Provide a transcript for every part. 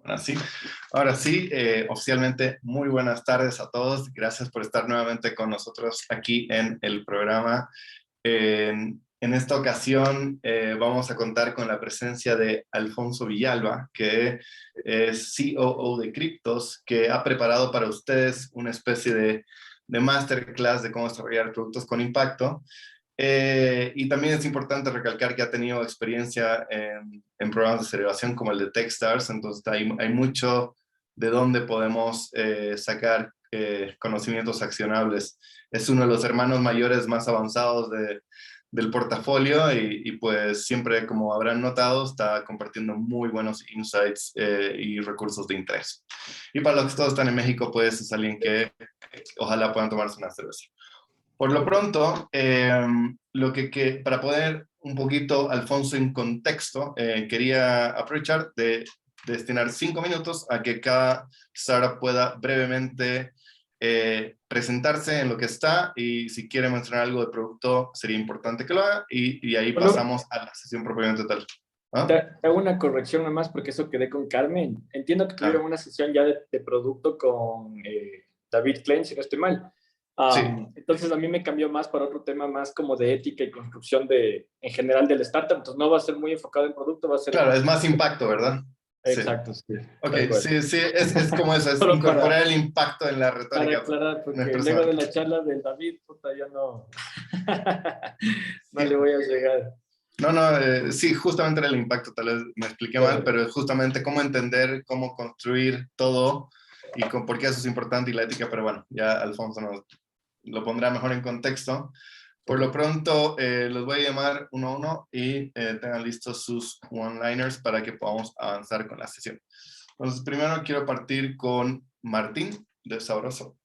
Así. Ahora sí, oficialmente muy buenas tardes a todos. Gracias por estar nuevamente con nosotros aquí en el programa. En esta ocasión vamos a contar con la presencia de Alfonso Villalba, que es COO de Cryptos, que ha preparado para ustedes una especie de masterclass de cómo desarrollar productos con impacto. Y también es importante recalcar que ha tenido experiencia en programas de aceleración como el de Techstars, entonces hay mucho de donde podemos sacar conocimientos accionables. Es uno de los hermanos mayores más avanzados del portafolio y pues siempre, como habrán notado, está compartiendo muy buenos insights y recursos de interés. Y para los que todos están en México, pues es alguien que ojalá puedan tomarse una cerveza. Por lo pronto, para poner un poquito Alfonso en contexto, quería aprovechar de destinar 5 minutos a que cada startup pueda brevemente presentarse en lo que está, y si quiere mencionar algo de producto sería importante que lo haga, y ahí pasamos a la sesión propiamente tal. ¿Ah? Te hago una corrección nomás porque eso quedé con Carmen. Entiendo que tuvieron una sesión ya de producto con David Klein, si no estoy mal. Sí. Entonces a mí me cambió más para otro tema más como de ética y construcción en general del startup. Entonces no va a ser muy enfocado en producto, va a ser... Claro, es más impacto, ¿verdad? Exacto, sí. Ok, sí, es como eso, es incorporar el impacto en la retórica. Para aclarar, porque luego de la charla del David, puta, ya no, no le voy a llegar. No, sí, justamente era el impacto, tal vez me expliqué mal, pero es justamente cómo entender, cómo construir todo y por qué eso es importante y la ética, pero bueno, ya Alfonso nos lo pondrá mejor en contexto. Por lo pronto, los voy a llamar uno a uno y tengan listos sus one-liners para que podamos avanzar con la sesión. Entonces, primero quiero partir con Martín, de Sabroso.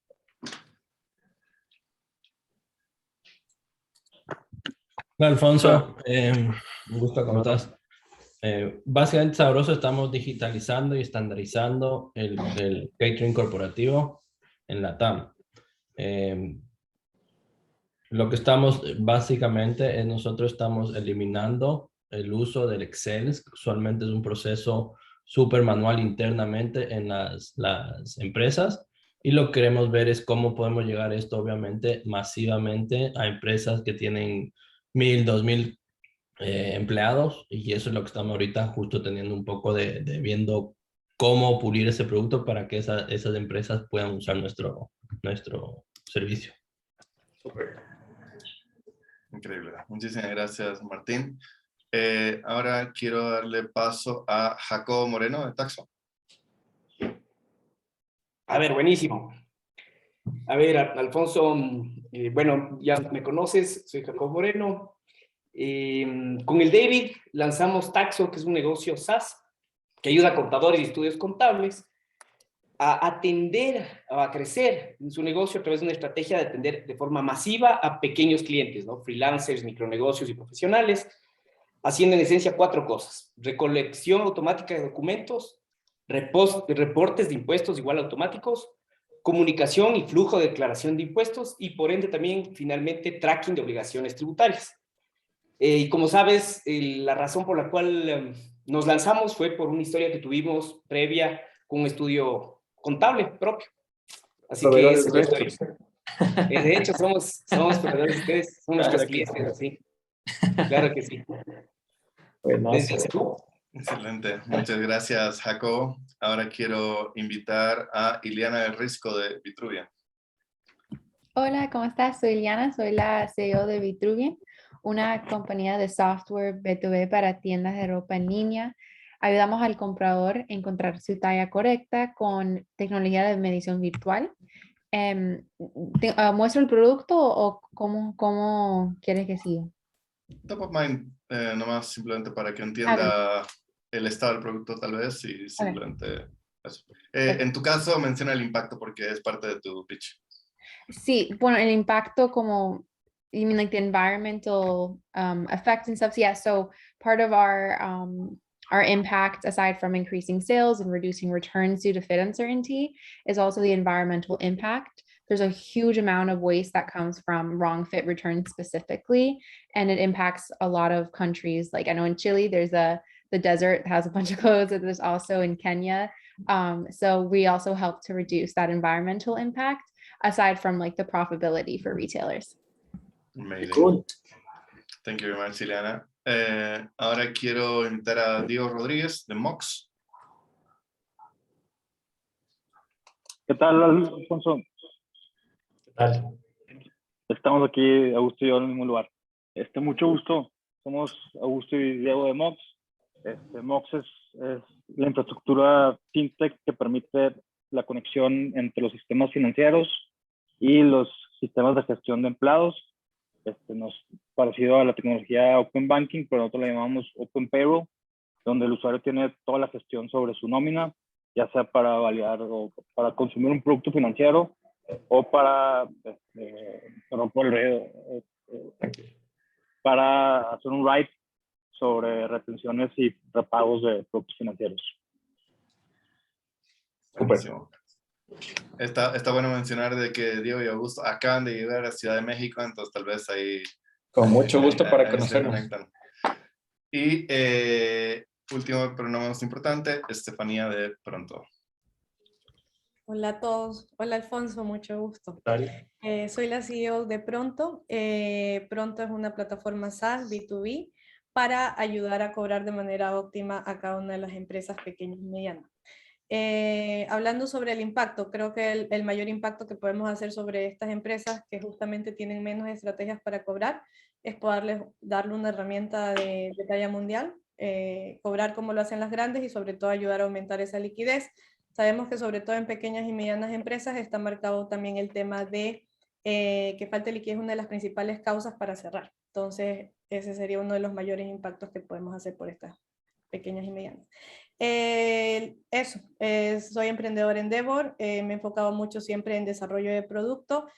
Hola, Alfonso, un gusto, ¿cómo estás? Básicamente, Sabroso, estamos digitalizando y estandarizando el catering corporativo en la TAM. Lo que estamos básicamente es nosotros estamos eliminando el uso del Excel, que usualmente es un proceso súper manual internamente en las empresas, y lo que queremos ver es cómo podemos llegar esto obviamente masivamente a empresas que tienen 1,000, 2,000 empleados, y eso es lo que estamos ahorita justo teniendo un poco de viendo cómo pulir ese producto para que esas empresas puedan usar nuestro servicio. Súper. Increíble. Muchísimas gracias, Martín. Ahora quiero darle paso a Jacobo Moreno, de Taxo. A ver, buenísimo. A ver, Alfonso, bueno, ya me conoces, soy Jacobo Moreno. Con el David lanzamos Taxo, que es un negocio SaaS que ayuda a contadores y estudios contables a atender, a crecer en su negocio a través de una estrategia de atender de forma masiva a pequeños clientes, ¿no? Freelancers, micronegocios y profesionales, haciendo en esencia 4 cosas: recolección automática de documentos, reportes de impuestos igual automáticos, comunicación y flujo de declaración de impuestos, y por ende también finalmente tracking de obligaciones tributarias. Y como sabes, la razón por la cual nos lanzamos fue por una historia que tuvimos previa con un estudio contable propio. Así que es nuestra historia. De hecho, somos proveedores de ustedes, son nuestros clientes, así. Claro que sí. Desde Excelente, muchas gracias, Jacobo. Ahora quiero invitar a Iliana del Risco, de Vitruvian. Hola, ¿cómo estás? Soy Iliana, soy la CEO de Vitruvian, una compañía de software B2B para tiendas de ropa en línea. Ayudamos al comprador a encontrar su talla correcta con tecnología de medición virtual. ¿Muestro el producto o cómo quieres que siga? Top of mind, nomás simplemente para que entienda el estado del producto tal vez, y simplemente eso. En tu caso, menciona el impacto porque es parte de tu pitch. Sí, bueno, el impacto como, you mean like the environmental effects and stuff? Yeah, so part of our impact, aside from increasing sales and reducing returns due to fit uncertainty, is also the environmental impact. There's a huge amount of waste that comes from wrong fit returns specifically, and it impacts a lot of countries. Like I know in Chile, there's the desert has a bunch of clothes, and there's also in Kenya, So we also help to reduce that environmental impact aside from like the profitability for retailers. Amazing. Cool. Thank you very much, Ileana. Ahora quiero invitar a Diego Rodríguez de Mox. ¿Qué tal, Alfonso? ¿Qué tal? Estamos aquí, Augusto y yo, en el mismo lugar. Mucho gusto. Somos Augusto y Diego de Mox. Mox es la infraestructura fintech que permite la conexión entre los sistemas financieros y los sistemas de gestión de empleados. Nos parecido a la tecnología Open Banking, pero nosotros la llamamos Open Payroll, donde el usuario tiene toda la gestión sobre su nómina, ya sea para validar o para consumir un producto financiero o para hacer un write sobre retenciones y repagos de productos financieros. Buenísimo. Está bueno mencionar de que Diego y Augusto acaban de llegar a Ciudad de México, entonces tal vez ahí... Con mucho gusto para ahí se conocernos. conectan. Y último, pero no menos importante, Estefanía de Pronto. Hola a todos. Hola Alfonso, mucho gusto. Dale. Soy la CEO de Pronto. Pronto es una plataforma SaaS B2B para ayudar a cobrar de manera óptima a cada una de las empresas pequeñas y medianas. Hablando sobre el impacto, creo que el mayor impacto que podemos hacer sobre estas empresas que justamente tienen menos estrategias para cobrar es poderles darle una herramienta de talla mundial, cobrar como lo hacen las grandes y sobre todo ayudar a aumentar esa liquidez. Sabemos que sobre todo en pequeñas y medianas empresas está marcado también el tema de que falta liquidez, una de las principales causas para cerrar. Entonces, ese sería uno de los mayores impactos que podemos hacer por estas pequeñas y medianas. Soy emprendedor en Endeavor, me he enfocado mucho siempre en desarrollo de producto,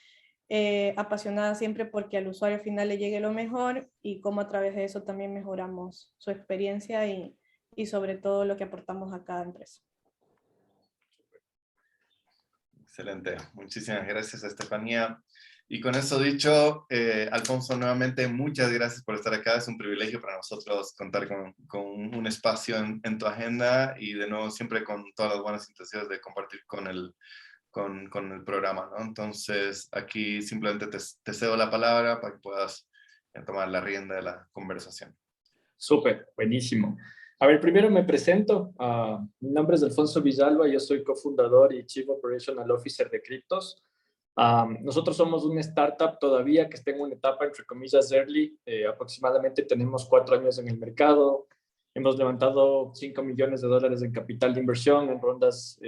apasionada siempre porque al usuario final le llegue lo mejor y cómo a través de eso también mejoramos su experiencia y sobre todo lo que aportamos a cada empresa. Excelente, muchísimas gracias, Estefanía. Y con eso dicho, Alfonso, nuevamente muchas gracias por estar acá. Es un privilegio para nosotros contar con un espacio en tu agenda y de nuevo siempre con todas las buenas intenciones de compartir con el programa, ¿no? Entonces aquí simplemente te cedo la palabra para que puedas tomar la rienda de la conversación. Súper, buenísimo. A ver, primero me presento. Mi nombre es Alfonso Villalba, yo soy cofundador y Chief Operational Officer de Cryptos. Nosotros somos una startup todavía que está en una etapa, entre comillas, early. Aproximadamente tenemos 4 años en el mercado. Hemos levantado $5 millones en capital de inversión en rondas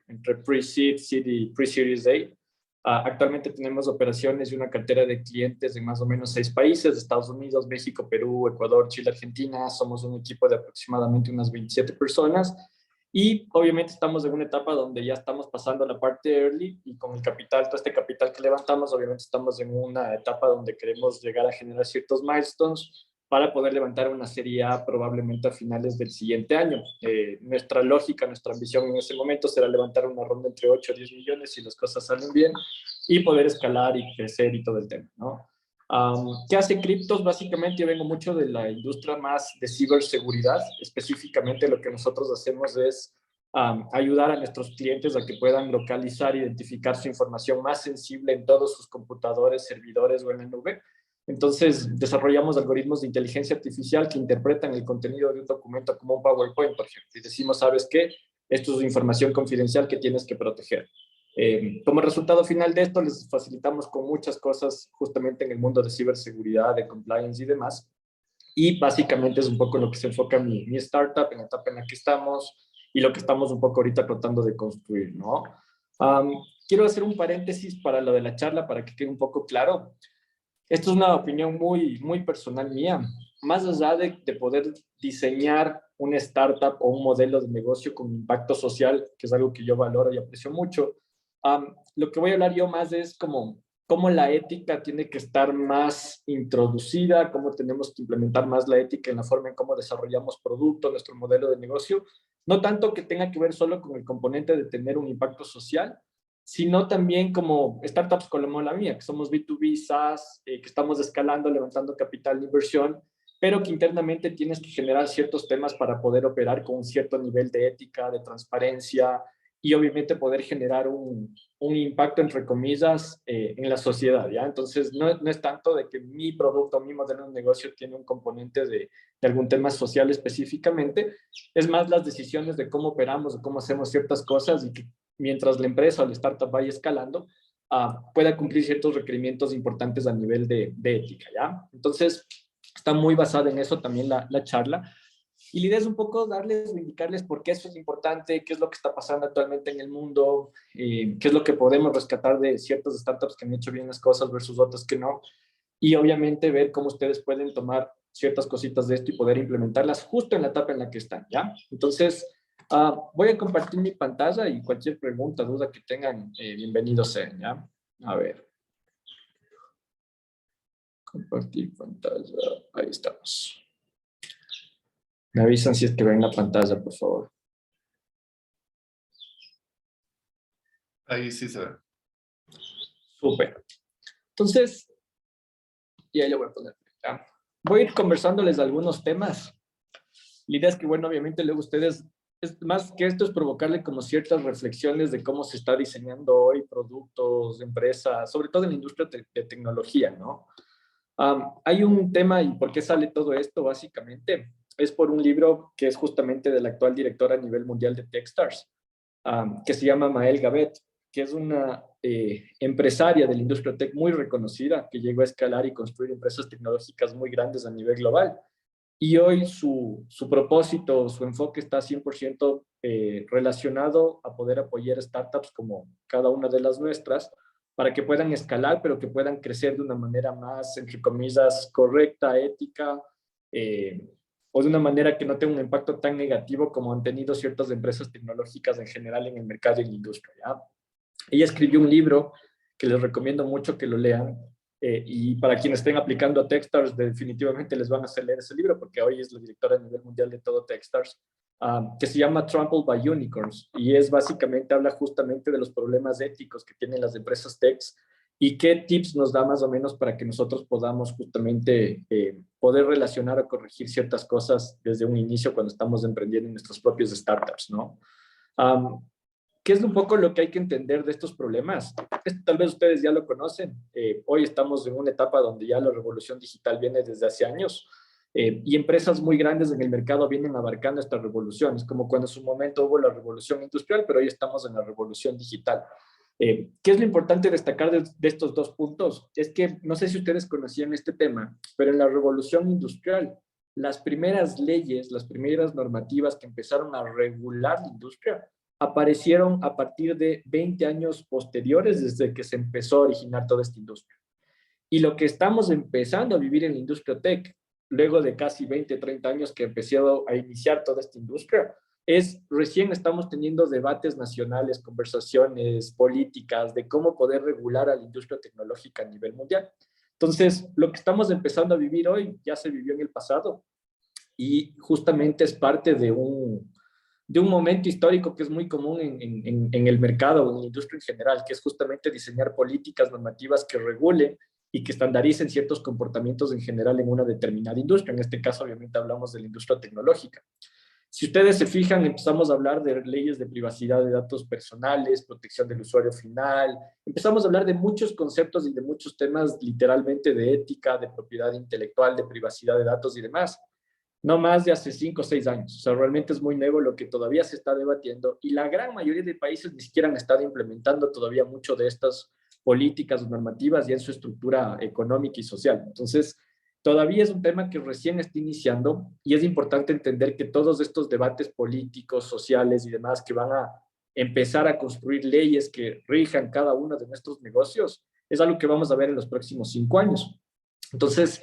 entre pre-seed, seed y pre-series A. Actualmente tenemos operaciones y una cartera de clientes en más o menos 6 países: Estados Unidos, México, Perú, Ecuador, Chile, Argentina. Somos un equipo de aproximadamente unas 27 personas. Y obviamente estamos en una etapa donde ya estamos pasando la parte early y con el capital, todo este capital que levantamos, obviamente estamos en una etapa donde queremos llegar a generar ciertos milestones para poder levantar una serie A probablemente a finales del siguiente año. Nuestra lógica, nuestra ambición en ese momento será levantar una ronda entre 8 a 10 millones si las cosas salen bien y poder escalar y crecer y todo el tema, ¿no? ¿Qué hace Cryptos? Básicamente yo vengo mucho de la industria más de ciberseguridad. Específicamente lo que nosotros hacemos es ayudar a nuestros clientes a que puedan localizar e identificar su información más sensible en todos sus computadores, servidores o en la nube. Entonces desarrollamos algoritmos de inteligencia artificial que interpretan el contenido de un documento como un PowerPoint, por ejemplo, y decimos, ¿sabes qué? Esto es información confidencial que tienes que proteger. Como resultado final de esto, les facilitamos con muchas cosas justamente en el mundo de ciberseguridad, de compliance y demás. Y básicamente es un poco lo que se enfoca mi startup, en la etapa en la que estamos y lo que estamos un poco ahorita tratando de construir, ¿no? Quiero hacer un paréntesis para lo de la charla para que quede un poco claro. Esto es una opinión muy personal mía. Más allá de poder diseñar una startup o un modelo de negocio con impacto social, que es algo que yo valoro y aprecio mucho, lo que voy a hablar yo más es cómo la ética tiene que estar más introducida, cómo tenemos que implementar más la ética en la forma en cómo desarrollamos producto, nuestro modelo de negocio. No tanto que tenga que ver solo con el componente de tener un impacto social, sino también como startups como la mía, que somos B2B, SaaS, que estamos escalando, levantando capital de inversión pero que internamente tienes que generar ciertos temas para poder operar con un cierto nivel de ética, de transparencia y obviamente poder generar un impacto, entre comillas, en la sociedad, ¿ya? Entonces, no es tanto de que mi producto, mi modelo de negocio tiene un componente de algún tema social específicamente, es más las decisiones de cómo operamos, de cómo hacemos ciertas cosas y que mientras la empresa o la startup vaya escalando, pueda cumplir ciertos requerimientos importantes a nivel de ética, ¿ya? Entonces, está muy basada en eso también la charla. Y la idea es un poco darles o indicarles por qué eso es importante, qué es lo que está pasando actualmente en el mundo, qué es lo que podemos rescatar de ciertas startups que han hecho bien las cosas versus otras que no. Y obviamente ver cómo ustedes pueden tomar ciertas cositas de esto y poder implementarlas justo en la etapa en la que están, ¿ya? Entonces, voy a compartir mi pantalla y cualquier pregunta, duda que tengan, bienvenidos sean, ¿ya? A ver. Compartir pantalla. Ahí estamos. Me avisan si es que ven la pantalla, por favor. Ahí sí se ve. Súper. Entonces, y ahí le voy a poner. ¿Ya? Voy a ir conversándoles de algunos temas. La idea es que, bueno, obviamente luego ustedes, es más que esto es provocarle como ciertas reflexiones de cómo se está diseñando hoy productos, empresas, sobre todo en la industria de tecnología, ¿no? Hay un tema y por qué sale todo esto básicamente es por un libro que es justamente de la actual directora a nivel mundial de Techstars, que se llama Mael Gavet, que es una empresaria de la industria tech muy reconocida, que llegó a escalar y construir empresas tecnológicas muy grandes a nivel global. Y hoy su propósito, su enfoque está 100% relacionado a poder apoyar startups como cada una de las nuestras, para que puedan escalar, pero que puedan crecer de una manera más, entre comillas, correcta, ética, o de una manera que no tenga un impacto tan negativo como han tenido ciertas empresas tecnológicas en general en el mercado y en la industria, ¿ya? Ella escribió un libro que les recomiendo mucho que lo lean, y para quienes estén aplicando a Techstars, definitivamente les van a hacer leer ese libro, porque hoy es la directora a nivel mundial de todo Techstars, que se llama Trampled by Unicorns, y es básicamente, habla justamente de los problemas éticos que tienen las empresas techs y qué tips nos da más o menos para que nosotros podamos justamente poder relacionar o corregir ciertas cosas desde un inicio cuando estamos emprendiendo en nuestros propios startups, ¿no? ¿Qué es un poco lo que hay que entender de estos problemas? Esto tal vez ustedes ya lo conocen. Hoy estamos en una etapa donde ya la revolución digital viene desde hace años, y empresas muy grandes en el mercado vienen abarcando esta revolución. Es como cuando en su momento hubo la revolución industrial, pero hoy estamos en la revolución digital. ¿Qué es lo importante destacar de estos dos puntos? Es que no sé si ustedes conocían este tema, pero en la revolución industrial, las primeras leyes, las primeras normativas que empezaron a regular la industria aparecieron a partir de 20 años posteriores desde que se empezó a originar toda esta industria. Y lo que estamos empezando a vivir en la industria tech, luego de casi 20, 30 años que empezó a iniciar toda esta industria, es recién estamos teniendo debates nacionales, conversaciones políticas de cómo poder regular a la industria tecnológica a nivel mundial. Entonces, lo que estamos empezando a vivir hoy ya se vivió en el pasado y justamente es parte de un momento histórico que es muy común en el mercado o en la industria en general, que es justamente diseñar políticas normativas que regulen y que estandaricen ciertos comportamientos en general en una determinada industria. En este caso, obviamente, hablamos de la industria tecnológica. Si ustedes se fijan, empezamos a hablar de leyes de privacidad de datos personales, protección del usuario final, empezamos a hablar de muchos conceptos y de muchos temas literalmente de ética, de propiedad intelectual, de privacidad de datos y demás. No más de hace 5 o 6 años. O sea, realmente es muy nuevo lo que todavía se está debatiendo y la gran mayoría de países ni siquiera han estado implementando todavía mucho de estas políticas o normativas y en su estructura económica y social. Entonces, todavía es un tema que recién está iniciando y es importante entender que todos estos debates políticos, sociales y demás que van a empezar a construir leyes que rijan cada uno de nuestros negocios es algo que vamos a ver en los próximos 5 años. Entonces,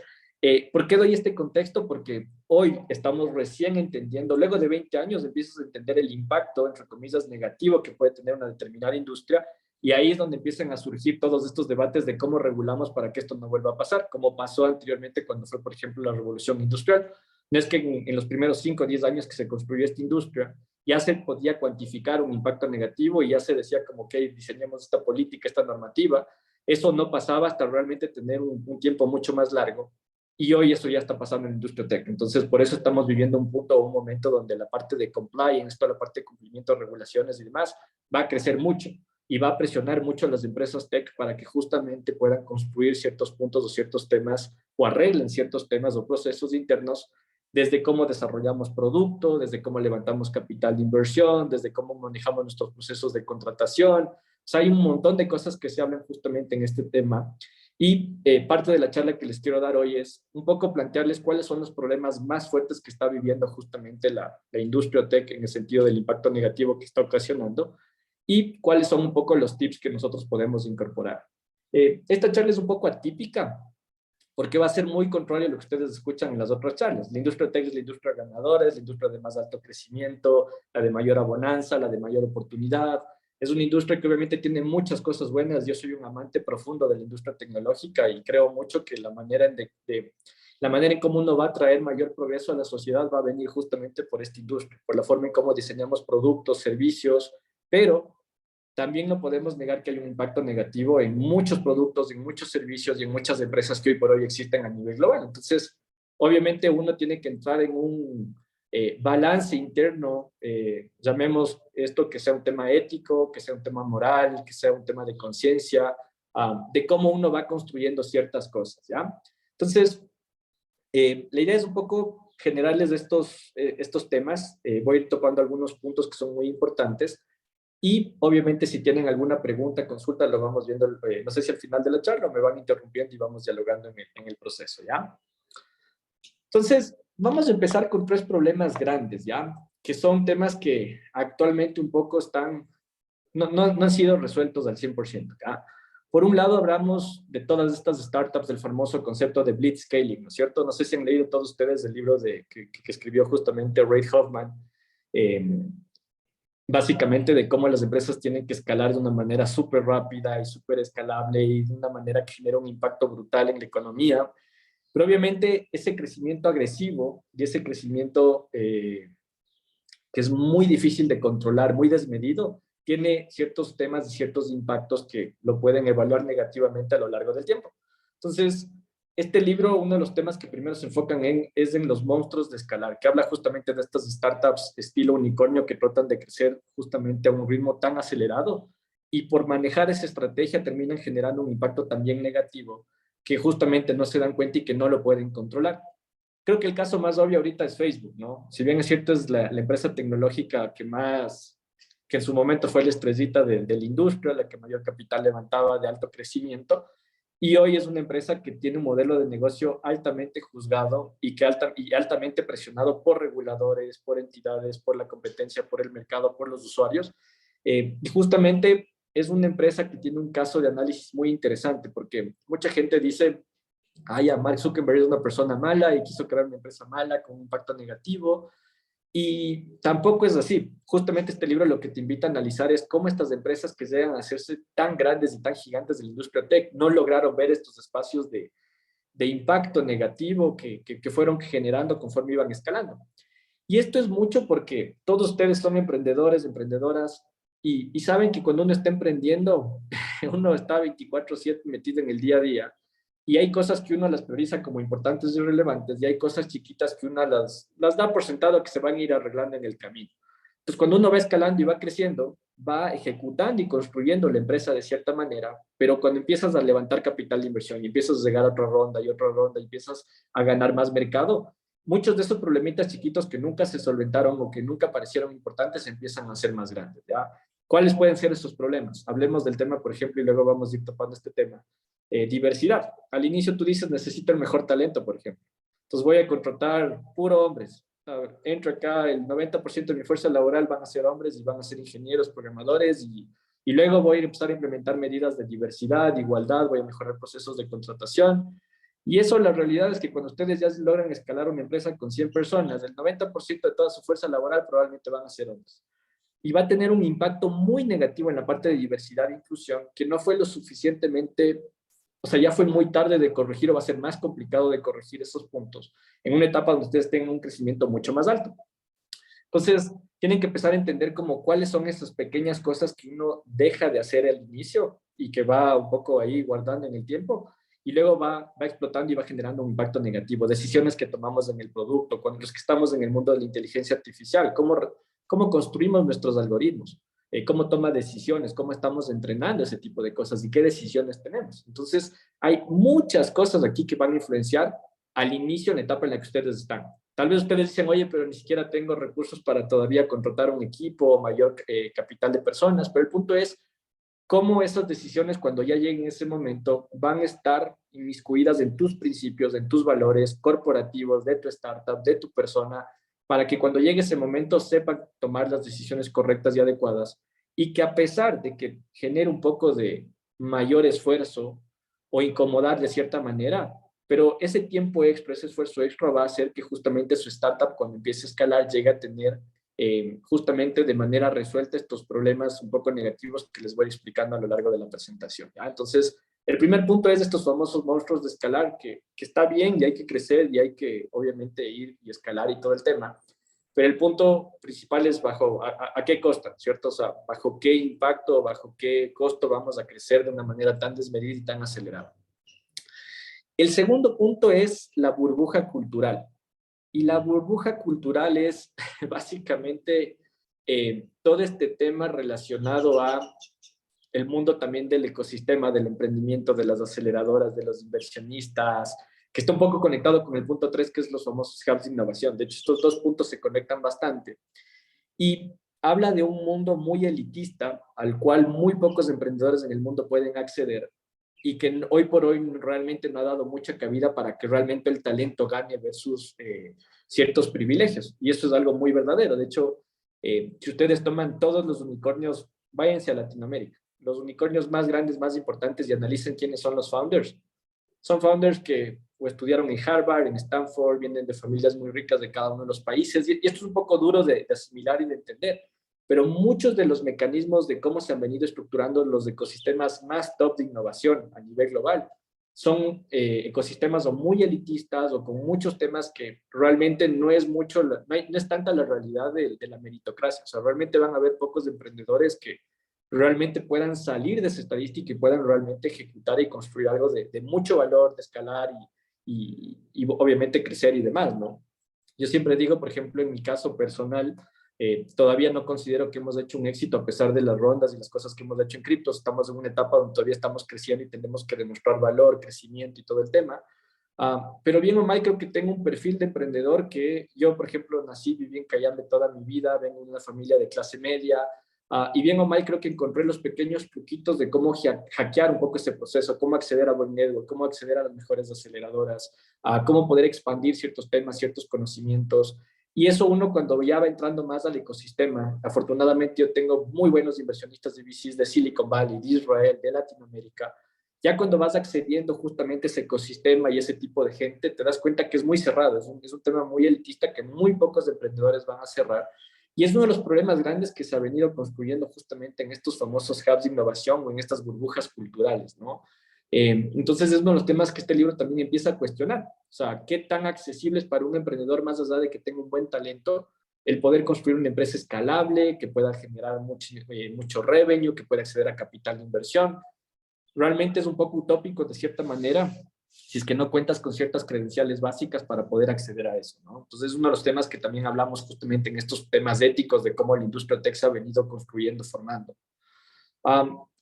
¿por qué doy este contexto? Porque hoy estamos recién entendiendo, luego de 20 años empiezas a entender el impacto, entre comillas, negativo que puede tener una determinada industria, y ahí es donde empiezan a surgir todos estos debates de cómo regulamos para que esto no vuelva a pasar, como pasó anteriormente cuando fue, por ejemplo, la revolución industrial. No es que en los primeros 5 o 10 años que se construyó esta industria, ya se podía cuantificar un impacto negativo y ya se decía como que diseñemos esta política, esta normativa. Eso no pasaba hasta realmente tener un tiempo mucho más largo. y hoy eso ya está pasando en la industria tech. Entonces, por eso estamos viviendo un punto o un momento donde la parte de compliance, toda la parte de cumplimiento de regulaciones y demás, va a crecer mucho y va a presionar mucho a las empresas tech para que justamente puedan construir ciertos puntos o ciertos temas o arreglen ciertos temas o procesos internos, desde cómo desarrollamos producto, desde cómo levantamos capital de inversión, desde cómo manejamos nuestros procesos de contratación. O sea, hay un montón de cosas que se hablan justamente en este tema. Y parte de la charla que les quiero dar hoy es un poco plantearles cuáles son los problemas más fuertes que está viviendo justamente la industria tech en el sentido del impacto negativo que está ocasionando y cuáles son un poco los tips que nosotros podemos incorporar. Esta charla es un poco atípica porque va a ser muy contrario a lo que ustedes escuchan en las otras charlas. La industria tech es la industria ganadora, es la industria de más alto crecimiento, la de mayor abonanza, la de mayor oportunidad. Es una industria que obviamente tiene muchas cosas buenas. Yo soy un amante profundo de la industria tecnológica y creo mucho que la manera en cómo uno va a traer mayor progreso a la sociedad va a venir justamente por esta industria, por la forma en cómo diseñamos productos, servicios, pero también no podemos negar que hay un impacto negativo en muchos productos, en muchos servicios y en muchas empresas que hoy por hoy existen a nivel global. Entonces, obviamente uno tiene que entrar en un balance interno, llamemos esto que sea un tema ético, que sea un tema moral, que sea un tema de conciencia, de cómo uno va construyendo ciertas cosas, ¿ya? Entonces, la idea es un poco generarles estos temas. Voy a ir topando algunos puntos que son muy importantes. Y obviamente si tienen alguna pregunta, consulta, lo vamos viendo, no sé si al final de la charla me van interrumpiendo y vamos dialogando en el proceso, ¿ya? Entonces, vamos a empezar con 3 problemas grandes, ¿ya? Que son temas que actualmente un poco no han sido resueltos al 100%, ¿ya? Por un lado, hablamos de todas estas startups, del famoso concepto de blitzscaling, ¿no es cierto? No sé si han leído todos ustedes el libro que escribió justamente Reid Hoffman, básicamente de cómo las empresas tienen que escalar de una manera súper rápida y súper escalable y de una manera que genera un impacto brutal en la economía. Pero obviamente ese crecimiento agresivo y ese crecimiento que es muy difícil de controlar, muy desmedido, tiene ciertos temas y ciertos impactos que lo pueden evaluar negativamente a lo largo del tiempo. Entonces, este libro, uno de los temas que primero se enfocan es en los monstruos de escalar, que habla justamente de estas startups estilo unicornio que tratan de crecer justamente a un ritmo tan acelerado y por manejar esa estrategia terminan generando un impacto también negativo que justamente no se dan cuenta y que no lo pueden controlar. Creo que el caso más obvio ahorita es Facebook, ¿no? Si bien es cierto, es la empresa tecnológica que en su momento fue la estrellita de la industria, la que mayor capital levantaba de alto crecimiento, y hoy es una empresa que tiene un modelo de negocio altamente juzgado y altamente presionado por reguladores, por entidades, por la competencia, por el mercado, por los usuarios. Y justamente es una empresa que tiene un caso de análisis muy interesante, porque mucha gente dice, Mark Zuckerberg es una persona mala y quiso crear una empresa mala con un impacto negativo. Y tampoco es así. Justamente este libro lo que te invita a analizar es cómo estas empresas que llegan a hacerse tan grandes y tan gigantes de la industria tech no lograron ver estos espacios de impacto negativo que fueron generando conforme iban escalando. Y esto es mucho porque todos ustedes son emprendedores, emprendedoras, y saben que cuando uno está emprendiendo, uno está 24/7 metido en el día a día. Y hay cosas que uno las prioriza como importantes y relevantes, y hay cosas chiquitas que uno las da por sentado que se van a ir arreglando en el camino. Entonces, cuando uno va escalando y va creciendo, va ejecutando y construyendo la empresa de cierta manera, pero cuando empiezas a levantar capital de inversión y empiezas a llegar a otra ronda y empiezas a ganar más mercado, muchos de esos problemitas chiquitos que nunca se solventaron o que nunca parecieron importantes empiezan a ser más grandes, ¿ya? ¿Cuáles pueden ser esos problemas? Hablemos del tema, por ejemplo, y luego vamos a ir topando este tema. Diversidad. Al inicio tú dices, necesito el mejor talento, por ejemplo. Entonces voy a contratar puro hombres. Entro acá, el 90% de mi fuerza laboral van a ser hombres y van a ser ingenieros, programadores y luego voy a empezar a implementar medidas de diversidad, de igualdad, voy a mejorar procesos de contratación. Y eso, la realidad es que cuando ustedes ya logran escalar una empresa con 100 personas, el 90% de toda su fuerza laboral probablemente van a ser hombres. Y va a tener un impacto muy negativo en la parte de diversidad e inclusión, que no fue lo suficientemente, o sea, ya fue muy tarde de corregir o va a ser más complicado de corregir esos puntos en una etapa donde ustedes tengan un crecimiento mucho más alto. Entonces, tienen que empezar a entender como cuáles son esas pequeñas cosas que uno deja de hacer al inicio y que va un poco ahí guardando en el tiempo y luego va explotando y va generando un impacto negativo. Decisiones que tomamos en el producto, cuando los que estamos en el mundo de la inteligencia artificial, cómo construimos nuestros algoritmos, cómo toma decisiones, cómo estamos entrenando ese tipo de cosas y qué decisiones tenemos. Entonces, hay muchas cosas aquí que van a influenciar al inicio, en la etapa en la que ustedes están. Tal vez ustedes dicen, oye, pero ni siquiera tengo recursos para todavía contratar un equipo o mayor capital de personas, pero el punto es cómo esas decisiones, cuando ya lleguen ese momento, van a estar inmiscuidas en tus principios, en tus valores corporativos, de tu startup, de tu persona, para que cuando llegue ese momento sepan tomar las decisiones correctas y adecuadas, y que a pesar de que genere un poco de mayor esfuerzo o incomodar de cierta manera, pero ese tiempo extra, ese esfuerzo extra va a hacer que justamente su startup, cuando empiece a escalar, llegue a tener justamente de manera resuelta estos problemas un poco negativos que les voy explicando a lo largo de la presentación, ¿ya? Entonces, el primer punto es estos famosos monstruos de escalar, que está bien y hay que crecer y hay que obviamente ir y escalar y todo el tema, pero el punto principal es a qué costa, ¿cierto? O sea, bajo qué impacto, bajo qué costo vamos a crecer de una manera tan desmedida y tan acelerada. El segundo punto es la burbuja cultural. Y la burbuja cultural es básicamente todo este tema relacionado a el mundo también del ecosistema, del emprendimiento, de las aceleradoras, de los inversionistas, que está un poco conectado con el punto 3, que es los famosos hubs de innovación. De hecho, estos dos puntos se conectan bastante. Y habla de un mundo muy elitista, al cual muy pocos emprendedores en el mundo pueden acceder, y que hoy por hoy realmente no ha dado mucha cabida para que realmente el talento gane versus ciertos privilegios. Y eso es algo muy verdadero. De hecho, si ustedes toman todos los unicornios, váyanse a Latinoamérica. Los unicornios más grandes, más importantes, y analicen quiénes son los founders. Son founders que o estudiaron en Harvard, en Stanford, vienen de familias muy ricas de cada uno de los países. Y esto es un poco duro de asimilar y de entender. Pero muchos de los mecanismos de cómo se han venido estructurando los ecosistemas más top de innovación a nivel global son ecosistemas o muy elitistas o con muchos temas que realmente no es mucho, no es tanta la realidad de la meritocracia. O sea, realmente van a haber pocos emprendedores que realmente puedan salir de esa estadística y puedan realmente ejecutar y construir algo de mucho valor, de escalar y obviamente crecer y demás, ¿no? Yo siempre digo, por ejemplo, en mi caso personal, todavía no considero que hemos hecho un éxito a pesar de las rondas y las cosas que hemos hecho en criptos. Estamos en una etapa donde todavía estamos creciendo y tenemos que demostrar valor, crecimiento y todo el tema. Pero bien o mal, creo que tengo un perfil de emprendedor que yo, por ejemplo, nací, viví en Cayambe toda mi vida, vengo de una familia de clase media, y bien o mal creo que encontré los pequeños truquitos de cómo hackear un poco ese proceso, cómo acceder a buen network, cómo acceder a las mejores aceleradoras, cómo poder expandir ciertos temas, ciertos conocimientos. Y eso uno cuando ya va entrando más al ecosistema, afortunadamente yo tengo muy buenos inversionistas de VCs de Silicon Valley, de Israel, de Latinoamérica. Ya cuando vas accediendo justamente a ese ecosistema y ese tipo de gente, te das cuenta que es muy cerrado, es un tema muy elitista que muy pocos emprendedores van a cerrar. Y es uno de los problemas grandes que se ha venido construyendo justamente en estos famosos hubs de innovación o en estas burbujas culturales, ¿no? Entonces es uno de los temas que este libro también empieza a cuestionar. O sea, ¿qué tan accesible es para un emprendedor, más allá de que tenga un buen talento, el poder construir una empresa escalable, que pueda generar mucho revenue, que pueda acceder a capital de inversión? Realmente es un poco utópico de cierta manera, si es que no cuentas con ciertas credenciales básicas para poder acceder a eso, ¿no? Entonces es uno de los temas que también hablamos justamente en estos temas éticos de cómo la industria tech se ha venido construyendo, formando.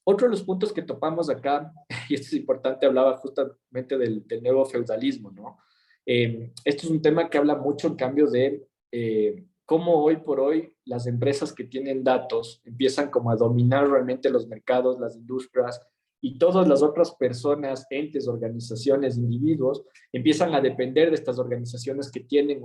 Otro de los puntos que topamos acá, y esto es importante, hablaba justamente del nuevo feudalismo, ¿no? Esto es un tema que habla mucho en cambio de cómo hoy por hoy las empresas que tienen datos empiezan como a dominar realmente los mercados, las industrias, y todas las otras personas, entes, organizaciones, individuos, empiezan a depender de estas organizaciones que tienen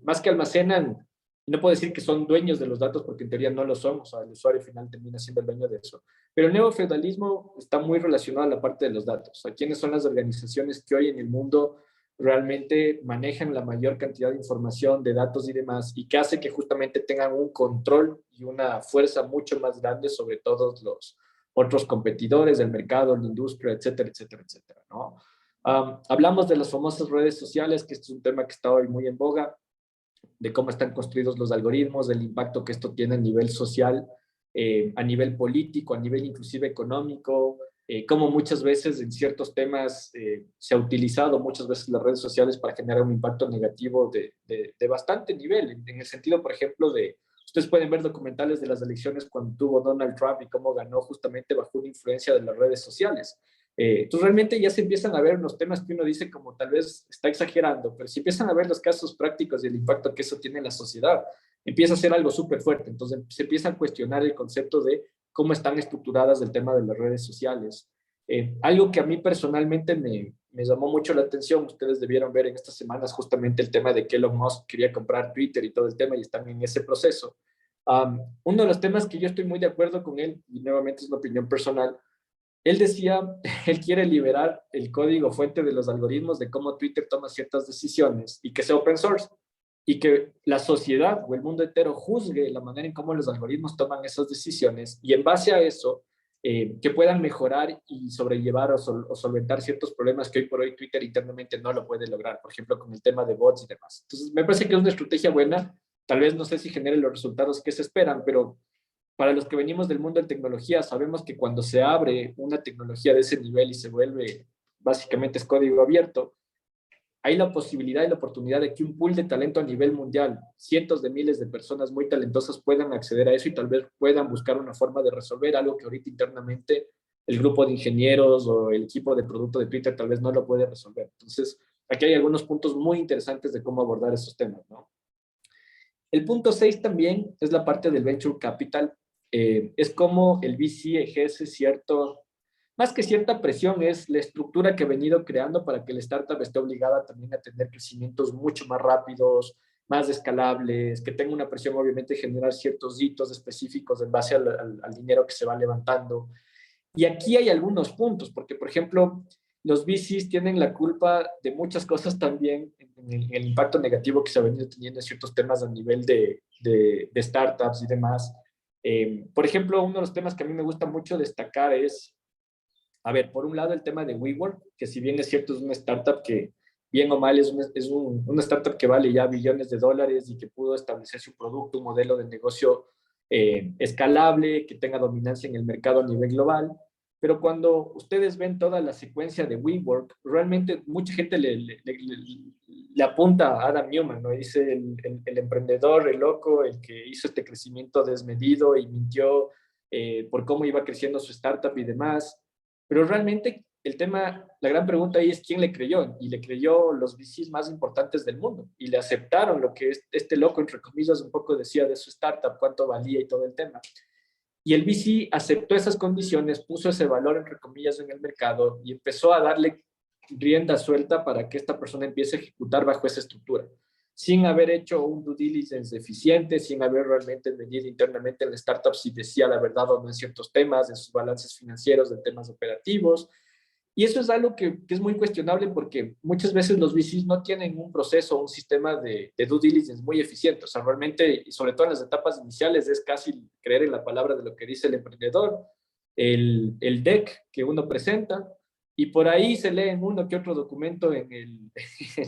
más que almacenan. No puedo decir que son dueños de los datos porque en teoría no lo son, o sea, el usuario final termina siendo el dueño de eso. Pero el neofeudalismo está muy relacionado a la parte de los datos. O sea, ¿quiénes son las organizaciones que hoy en el mundo realmente manejan la mayor cantidad de información, de datos y demás, y que hace que justamente tengan un control y una fuerza mucho más grande sobre todos los otros competidores del mercado, la industria, etcétera, etcétera, etcétera, ¿no? Hablamos de las famosas redes sociales, que este es un tema que está hoy muy en boga, de cómo están construidos los algoritmos, del impacto que esto tiene a nivel social, a nivel político, a nivel inclusive económico, cómo muchas veces en ciertos temas se ha utilizado muchas veces las redes sociales para generar un impacto negativo de bastante nivel, en el sentido, por ejemplo, de, ustedes pueden ver documentales de las elecciones cuando tuvo Donald Trump y cómo ganó justamente bajo una influencia de las redes sociales. Entonces realmente ya se empiezan a ver unos temas que uno dice como tal vez está exagerando, pero si empiezan a ver los casos prácticos y el impacto que eso tiene en la sociedad, empieza a ser algo súper fuerte. Entonces se empieza a cuestionar el concepto de cómo están estructuradas el tema de las redes sociales. Algo que a mí personalmente me llamó mucho la atención, ustedes debieron ver en estas semanas justamente el tema de que Elon Musk quería comprar Twitter y todo el tema y están en ese proceso. Uno de los temas que yo estoy muy de acuerdo con él, y nuevamente es una opinión personal, él decía, él quiere liberar el código fuente de los algoritmos de cómo Twitter toma ciertas decisiones y que sea open source y que la sociedad o el mundo entero juzgue la manera en cómo los algoritmos toman esas decisiones y en base a eso que puedan mejorar y sobrellevar o solventar ciertos problemas que hoy por hoy Twitter internamente no lo puede lograr, por ejemplo, con el tema de bots y demás. Entonces, me parece que es una estrategia buena, tal vez no sé si genere los resultados que se esperan, pero para los que venimos del mundo de tecnología, sabemos que cuando se abre una tecnología de ese nivel y se vuelve, básicamente es código abierto, hay la posibilidad y la oportunidad de que un pool de talento a nivel mundial, cientos de miles de personas muy talentosas puedan acceder a eso y tal vez puedan buscar una forma de resolver algo que ahorita internamente el grupo de ingenieros o el equipo de producto de Twitter tal vez no lo puede resolver. Entonces, aquí hay algunos puntos muy interesantes de cómo abordar esos temas, ¿no? El punto 6 también es la parte del venture capital. Es como el VC ejerce cierto, más que cierta presión, es la estructura que ha venido creando para que la startup esté obligada también a tener crecimientos mucho más rápidos, más escalables, que tenga una presión obviamente de generar ciertos hitos específicos en base al dinero que se va levantando. Y aquí hay algunos puntos, porque por ejemplo, los VCs tienen la culpa de muchas cosas también en el impacto negativo que se ha venido teniendo en ciertos temas a nivel de startups y demás. Por ejemplo, uno de los temas que a mí me gusta mucho destacar es, a ver, por un lado el tema de WeWork, que si bien es cierto es una startup que bien o mal una startup que vale ya billones de dólares y que pudo establecerse un producto, un modelo de negocio escalable, que tenga dominancia en el mercado a nivel global. Pero cuando ustedes ven toda la secuencia de WeWork, realmente mucha gente le apunta a Adam Newman, ¿no? Dice el emprendedor, el loco, el que hizo este crecimiento desmedido y mintió por cómo iba creciendo su startup y demás. Pero realmente el tema, la gran pregunta ahí es quién le creyó. Y le creyó los VCs más importantes del mundo. Y le aceptaron lo que este loco, entre comillas, un poco decía de su startup, cuánto valía y todo el tema. Y el VC aceptó esas condiciones, puso ese valor, entre comillas, en el mercado y empezó a darle rienda suelta para que esta persona empiece a ejecutar bajo esa estructura, sin haber hecho un due diligence eficiente, sin haber realmente venido internamente en la startup si decía la verdad o no en ciertos temas, en sus balances financieros, en temas operativos. Y eso es algo que es muy cuestionable porque muchas veces los VCs no tienen un proceso, un sistema de due diligence muy eficiente. O sea, realmente, y sobre todo en las etapas iniciales, es casi creer en la palabra de lo que dice el emprendedor, el deck que uno presenta, y por ahí se lee en uno que otro documento en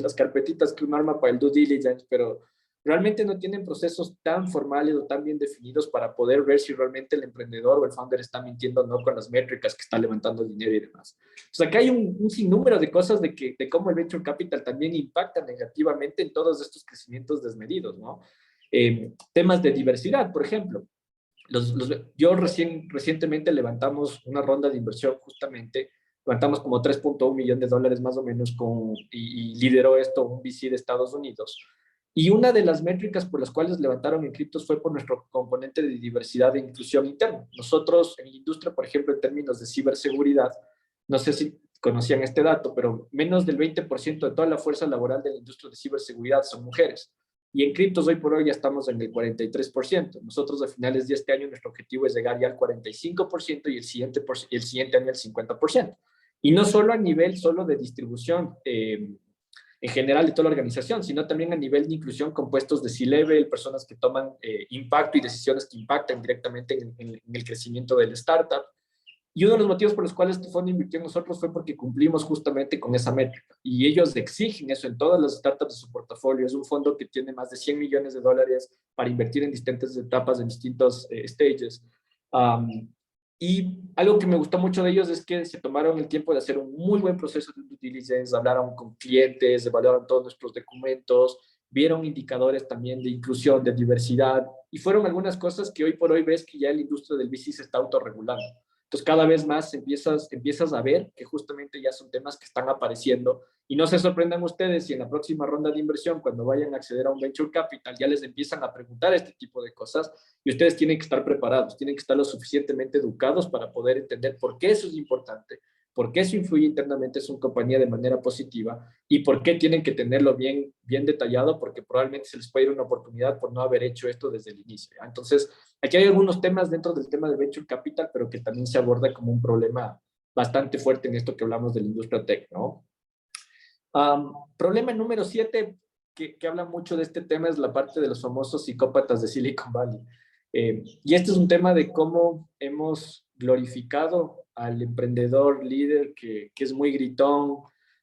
las carpetitas que uno arma para el due diligence, pero realmente no tienen procesos tan formales o tan bien definidos para poder ver si realmente el emprendedor o el founder está mintiendo o no con las métricas que está levantando dinero y demás. Entonces acá hay un sinnúmero de cosas de cómo el venture capital también impacta negativamente en todos estos crecimientos desmedidos, ¿no? Temas de diversidad, por ejemplo. Yo recientemente levantamos una ronda de inversión justamente, levantamos como 3.1 millones de dólares más o menos y lideró esto un VC de Estados Unidos. Y una de las métricas por las cuales levantaron en criptos fue por nuestro componente de diversidad e inclusión interna. Nosotros en la industria, por ejemplo, en términos de ciberseguridad, no sé si conocían este dato, pero menos del 20% de toda la fuerza laboral de la industria de ciberseguridad son mujeres. Y en criptos hoy por hoy ya estamos en el 43%. Nosotros a finales de este año nuestro objetivo es llegar ya al 45% y el siguiente año al 50%. Y no solo a nivel solo de distribución en general de toda la organización, sino también a nivel de inclusión con puestos de C-level, personas que toman impacto y decisiones que impactan directamente en el crecimiento del startup. Y uno de los motivos por los cuales este fondo invirtió en nosotros fue porque cumplimos justamente con esa métrica. Y ellos exigen eso en todas las startups de su portafolio. Es un fondo que tiene más de 100 millones de dólares para invertir en distintas etapas, en distintos stages. Y algo que me gustó mucho de ellos es que se tomaron el tiempo de hacer un muy buen proceso de due diligence, hablaron con clientes, evaluaron todos nuestros documentos, vieron indicadores también de inclusión, de diversidad, y fueron algunas cosas que hoy por hoy ves que ya la industria del bici se está autorregulando. Entonces, cada vez más empiezas a ver que justamente ya son temas que están apareciendo, y no se sorprendan ustedes si en la próxima ronda de inversión, cuando vayan a acceder a un venture capital, ya les empiezan a preguntar este tipo de cosas, y ustedes tienen que estar preparados, tienen que estar lo suficientemente educados para poder entender por qué eso es importante, por qué eso influye internamente en su compañía de manera positiva y por qué tienen que tenerlo bien, bien detallado, porque probablemente se les puede ir una oportunidad por no haber hecho esto desde el inicio. ¿Ya? Entonces, aquí hay algunos temas dentro del tema de Venture Capital, pero que también se aborda como un problema bastante fuerte en esto que hablamos de la industria tech, ¿no? Problema número 7, que habla mucho de este tema, es la parte de los famosos psicópatas de Silicon Valley. Y este es un tema de cómo hemos glorificado al emprendedor líder que es muy gritón,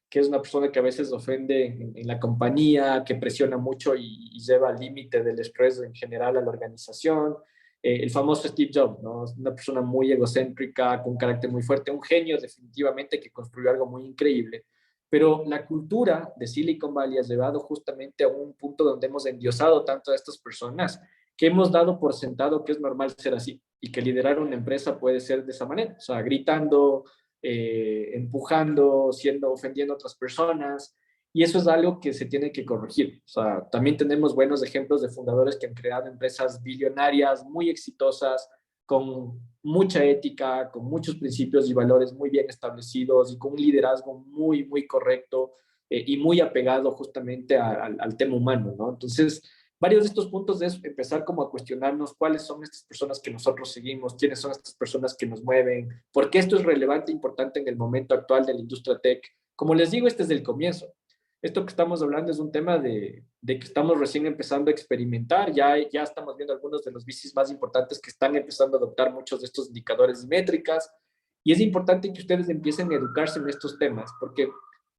que es una persona que a veces ofende en la compañía, que presiona mucho y lleva al límite del estrés en general a la organización. El famoso Steve Jobs, ¿no? Una persona muy egocéntrica, con un carácter muy fuerte, un genio definitivamente que construyó algo muy increíble. Pero la cultura de Silicon Valley ha llevado justamente a un punto donde hemos endiosado tanto a estas personas que hemos dado por sentado que es normal ser así y que liderar una empresa puede ser de esa manera, o sea, gritando, empujando, ofendiendo a otras personas, y eso es algo que se tiene que corregir. O sea, también tenemos buenos ejemplos de fundadores que han creado empresas billonarias muy exitosas, con mucha ética, con muchos principios y valores muy bien establecidos y con un liderazgo muy, muy correcto y muy apegado justamente al tema humano, ¿no? Entonces, varios de estos puntos es empezar como a cuestionarnos cuáles son estas personas que nosotros seguimos, quiénes son estas personas que nos mueven, por qué esto es relevante e importante en el momento actual de la industria tech. Como les digo, este es el comienzo. Esto que estamos hablando es un tema de que estamos recién empezando a experimentar, ya estamos viendo algunos de los VCs más importantes que están empezando a adoptar muchos de estos indicadores y métricas, y es importante que ustedes empiecen a educarse en estos temas, porque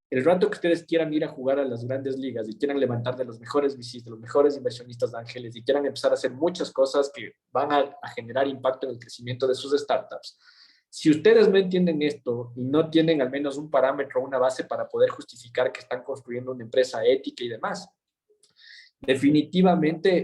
el rato que ustedes quieran ir a jugar a las grandes ligas y quieran levantar de los mejores VCs, de los mejores inversionistas de ángeles y quieran empezar a hacer muchas cosas que van a generar impacto en el crecimiento de sus startups, si ustedes no entienden esto y no tienen al menos un parámetro, una base para poder justificar que están construyendo una empresa ética y demás, definitivamente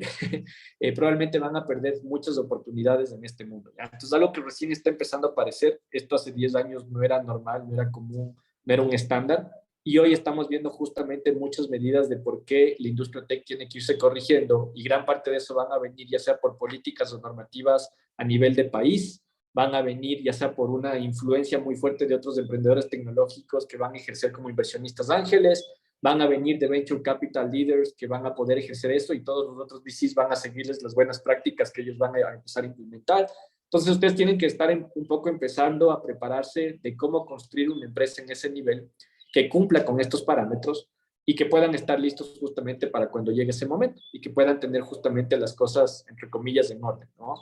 probablemente van a perder muchas oportunidades en este mundo. ¿Ya? Entonces, algo que recién está empezando a aparecer, esto hace 10 años no era normal, no era común, no era un estándar, y hoy estamos viendo justamente muchas medidas de por qué la industria tech tiene que irse corrigiendo, y gran parte de eso van a venir ya sea por políticas o normativas a nivel de país, van a venir ya sea por una influencia muy fuerte de otros emprendedores tecnológicos que van a ejercer como inversionistas ángeles, van a venir de Venture Capital Leaders que van a poder ejercer eso y todos los otros VCs van a seguirles las buenas prácticas que ellos van a empezar a implementar. Entonces ustedes tienen que estar un poco empezando a prepararse de cómo construir una empresa en ese nivel que cumpla con estos parámetros y que puedan estar listos justamente para cuando llegue ese momento y que puedan tener justamente las cosas, entre comillas, en orden, ¿no?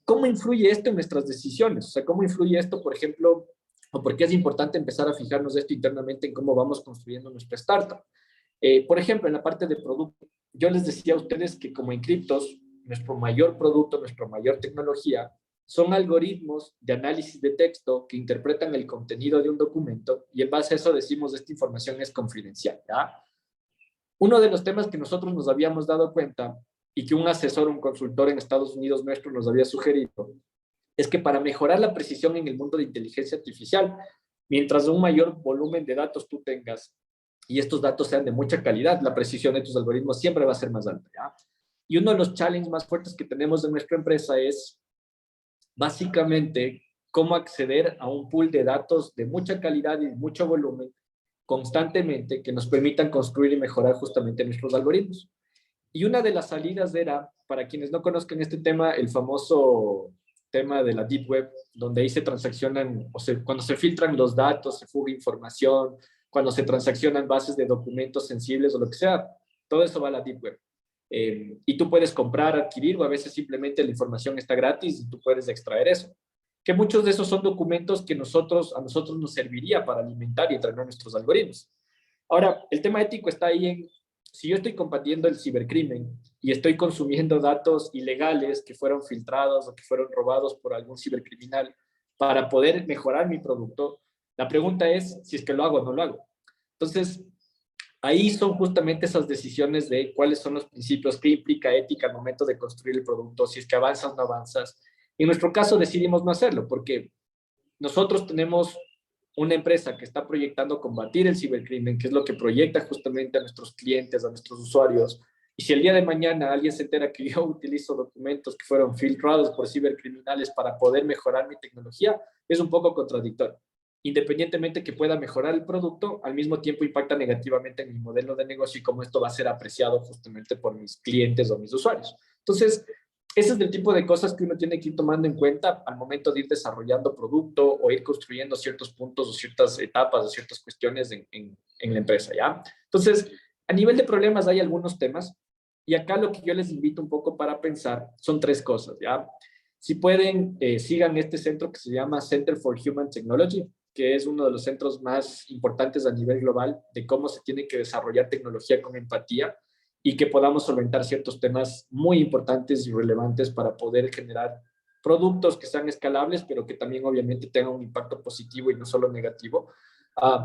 ¿Cómo influye esto en nuestras decisiones? O sea, ¿cómo influye esto, por ejemplo, o por qué es importante empezar a fijarnos esto internamente en cómo vamos construyendo nuestra startup? Por ejemplo, en la parte de producto, yo les decía a ustedes que como en criptos, nuestro mayor producto, nuestra mayor tecnología, son algoritmos de análisis de texto que interpretan el contenido de un documento y en base a eso decimos esta información es confidencial, ¿ya? Uno de los temas que nosotros nos habíamos dado cuenta y que un asesor, un consultor en Estados Unidos nuestro nos había sugerido, es que para mejorar la precisión en el mundo de inteligencia artificial, mientras un mayor volumen de datos tú tengas y estos datos sean de mucha calidad, la precisión de tus algoritmos siempre va a ser más alta, ¿ya? Y uno de los challenges más fuertes que tenemos en nuestra empresa es básicamente cómo acceder a un pool de datos de mucha calidad y mucho volumen constantemente que nos permitan construir y mejorar justamente nuestros algoritmos. Y una de las salidas era, para quienes no conozcan este tema, el famoso tema de la Deep Web, donde ahí se transaccionan, cuando se filtran los datos, se fuga información, cuando se transaccionan bases de documentos sensibles o lo que sea, todo eso va a la Deep Web. Y tú puedes comprar, adquirir, o a veces simplemente la información está gratis y tú puedes extraer eso. Que muchos de esos son documentos que a nosotros nos serviría para alimentar y entrenar nuestros algoritmos. Ahora, el tema ético está ahí si yo estoy combatiendo el cibercrimen y estoy consumiendo datos ilegales que fueron filtrados o que fueron robados por algún cibercriminal para poder mejorar mi producto, la pregunta es si es que lo hago o no lo hago. Entonces, ahí son justamente esas decisiones de cuáles son los principios, qué implica ética al momento de construir el producto, si es que avanzas o no avanzas. En nuestro caso decidimos no hacerlo porque nosotros tenemos una empresa que está proyectando combatir el cibercrimen, que es lo que proyecta justamente a nuestros clientes, a nuestros usuarios. Y si el día de mañana alguien se entera que yo utilizo documentos que fueron filtrados por cibercriminales para poder mejorar mi tecnología, es un poco contradictorio. Independientemente que pueda mejorar el producto, al mismo tiempo impacta negativamente en mi modelo de negocio y cómo esto va a ser apreciado justamente por mis clientes o mis usuarios. Entonces, ese es el tipo de cosas que uno tiene que ir tomando en cuenta al momento de ir desarrollando producto o ir construyendo ciertos puntos o ciertas etapas o ciertas cuestiones en la empresa, ¿ya? Entonces, a nivel de problemas hay algunos temas y acá lo que yo les invito un poco para pensar son tres cosas, ¿ya? Si pueden, sigan este centro que se llama Center for Human Technology, que es uno de los centros más importantes a nivel global de cómo se tiene que desarrollar tecnología con empatía y que podamos solventar ciertos temas muy importantes y relevantes para poder generar productos que sean escalables, pero que también obviamente tengan un impacto positivo y no solo negativo.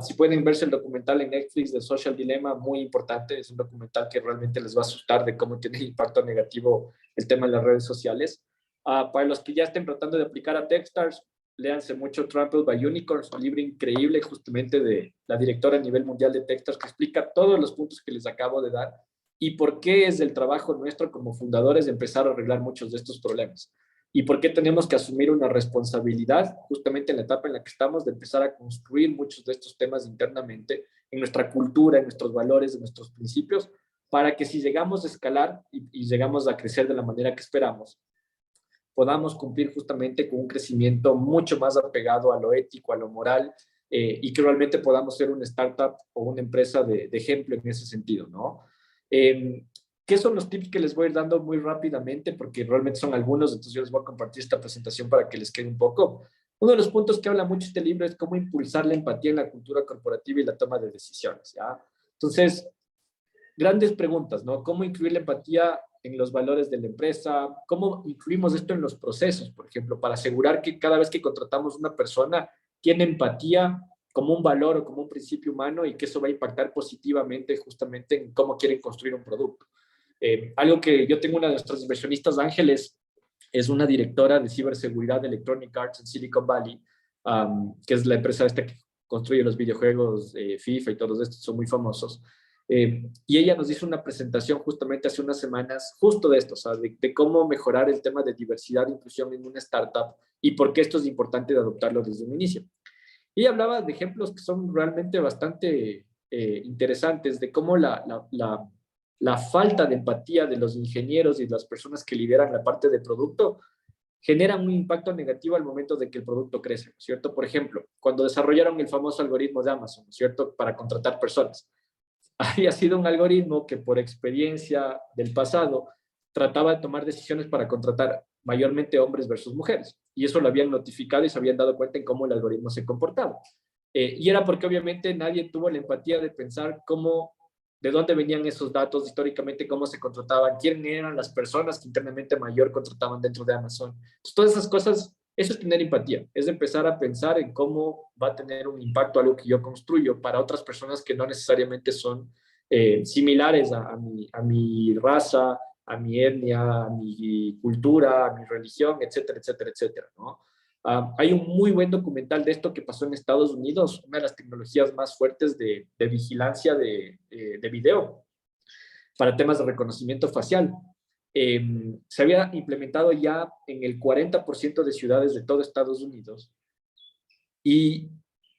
Si pueden verse el documental en Netflix de Social Dilemma, muy importante, es un documental que realmente les va a asustar de cómo tiene impacto negativo el tema de las redes sociales. Para los que ya estén tratando de aplicar a Techstars, léanse mucho Trampled by Unicorns, un libro increíble justamente de la directora a nivel mundial de Techstars que explica todos los puntos que les acabo de dar y por qué es el trabajo nuestro como fundadores de empezar a arreglar muchos de estos problemas y por qué tenemos que asumir una responsabilidad justamente en la etapa en la que estamos de empezar a construir muchos de estos temas internamente en nuestra cultura, en nuestros valores, en nuestros principios, para que si llegamos a escalar y llegamos a crecer de la manera que esperamos, podamos cumplir justamente con un crecimiento mucho más apegado a lo ético, a lo moral, y que realmente podamos ser una startup o una empresa de ejemplo en ese sentido, ¿no? ¿Qué son los tips que les voy a ir dando muy rápidamente? Porque realmente son algunos, entonces yo les voy a compartir esta presentación para que les quede un poco. Uno de los puntos que habla mucho este libro es cómo impulsar la empatía en la cultura corporativa y la toma de decisiones, ¿ya? Entonces, grandes preguntas, ¿no? ¿Cómo incluir la empatía en los valores de la empresa? ¿Cómo incluimos esto en los procesos, por ejemplo, para asegurar que cada vez que contratamos una persona tiene empatía como un valor o como un principio humano y que eso va a impactar positivamente justamente en cómo quieren construir un producto? Algo que yo tengo, una de nuestras inversionistas ángeles, es una directora de ciberseguridad de Electronic Arts en Silicon Valley, que es la empresa esta que construye los videojuegos FIFA y todos estos, son muy famosos. Y ella nos hizo una presentación justamente hace unas semanas, justo de esto, o sea, de cómo mejorar el tema de diversidad e inclusión en una startup y por qué esto es importante de adoptarlo desde un inicio. Y ella hablaba de ejemplos que son realmente bastante interesantes, de cómo la falta de empatía de los ingenieros y las personas que lideran la parte de producto generan un impacto negativo al momento de que el producto crece, ¿no es cierto? Por ejemplo, cuando desarrollaron el famoso algoritmo de Amazon, ¿no es cierto?, para contratar personas. Había sido un algoritmo que por experiencia del pasado trataba de tomar decisiones para contratar mayormente hombres versus mujeres. Y eso lo habían notificado y se habían dado cuenta en cómo el algoritmo se comportaba. Y era porque obviamente nadie tuvo la empatía de pensar de dónde venían esos datos históricamente, cómo se contrataban, quién eran las personas que internamente mayor contrataban dentro de Amazon. Entonces, todas esas cosas, eso es tener empatía, es empezar a pensar en cómo va a tener un impacto algo que yo construyo para otras personas que no necesariamente son similares a mi raza, a mi etnia, a mi cultura, a mi religión, etcétera, etcétera, etcétera, ¿no? Hay un muy buen documental de esto que pasó en Estados Unidos, una de las tecnologías más fuertes de vigilancia de video para temas de reconocimiento facial. Se había implementado ya en el 40% de ciudades de todo Estados Unidos y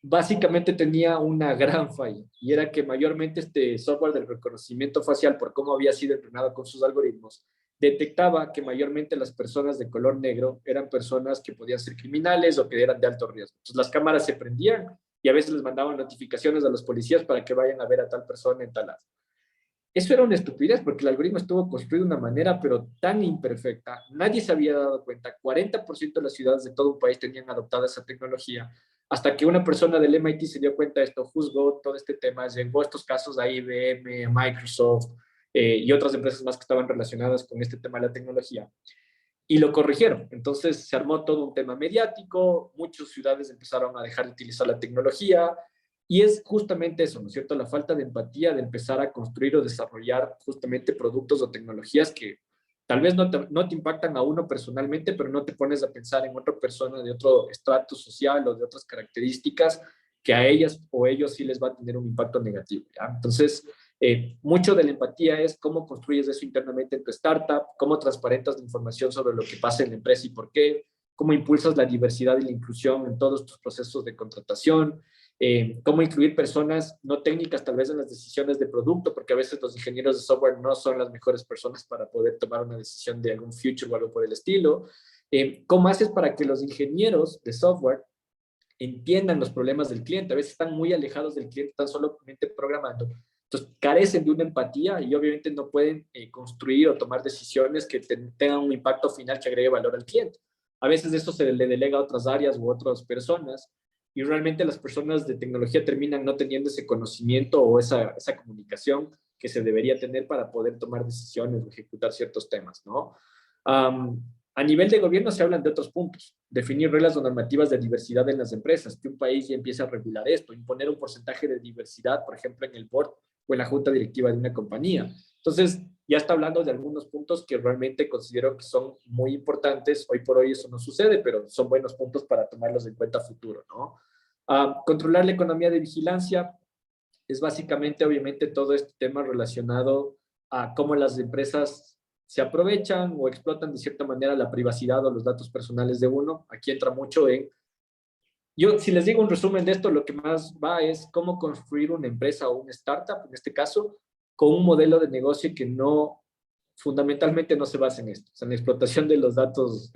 básicamente tenía una gran falla y era que mayormente este software del reconocimiento facial, por cómo había sido entrenado con sus algoritmos, detectaba que mayormente las personas de color negro eran personas que podían ser criminales o que eran de alto riesgo. Entonces las cámaras se prendían y a veces les mandaban notificaciones a los policías para que vayan a ver a tal persona en tal lado. Eso era una estupidez porque el algoritmo estuvo construido de una manera pero tan imperfecta, nadie se había dado cuenta, 40% de las ciudades de todo un país tenían adoptada esa tecnología, hasta que una persona del MIT se dio cuenta de esto, juzgó todo este tema, llegó estos casos a IBM, a Microsoft y otras empresas más que estaban relacionadas con este tema de la tecnología, y lo corrigieron. Entonces se armó todo un tema mediático, muchas ciudades empezaron a dejar de utilizar la tecnología, y es justamente eso, ¿no es cierto? La falta de empatía de empezar a construir o desarrollar justamente productos o tecnologías que tal vez no te impactan a uno personalmente, pero no te pones a pensar en otra persona de otro estrato social o de otras características que a ellas o ellos sí les va a tener un impacto negativo, ¿ya? Entonces, mucho de la empatía es cómo construyes eso internamente en tu startup, cómo transparentas la información sobre lo que pasa en la empresa y por qué, cómo impulsas la diversidad y la inclusión en todos tus procesos de contratación, cómo incluir personas no técnicas tal vez en las decisiones de producto, porque a veces los ingenieros de software no son las mejores personas para poder tomar una decisión de algún feature o algo por el estilo. ¿Cómo haces para que los ingenieros de software entiendan los problemas del cliente? A veces están muy alejados del cliente, están solamente programando. Entonces, carecen de una empatía y obviamente no pueden construir o tomar decisiones que tengan un impacto final que agregue valor al cliente. A veces eso se le delega a otras áreas u otras personas, y realmente las personas de tecnología terminan no teniendo ese conocimiento o esa comunicación que se debería tener para poder tomar decisiones o ejecutar ciertos temas, ¿no? A nivel de gobierno se hablan de otros puntos, definir reglas o normativas de diversidad en las empresas, que un país ya empiece a regular esto, imponer un porcentaje de diversidad, por ejemplo, en el board o en la junta directiva de una compañía. Entonces, ya está hablando de algunos puntos que realmente considero que son muy importantes. Hoy por hoy eso no sucede, pero son buenos puntos para tomarlos en cuenta a futuro, ¿no? Controlar la economía de vigilancia es básicamente, obviamente, todo este tema relacionado a cómo las empresas se aprovechan o explotan de cierta manera la privacidad o los datos personales de uno. Aquí entra mucho en... Yo, si les digo un resumen de esto, lo que más va es cómo construir una empresa o una startup, en este caso, con un modelo de negocio que no, fundamentalmente no se basa en esto, o sea, en la explotación de los datos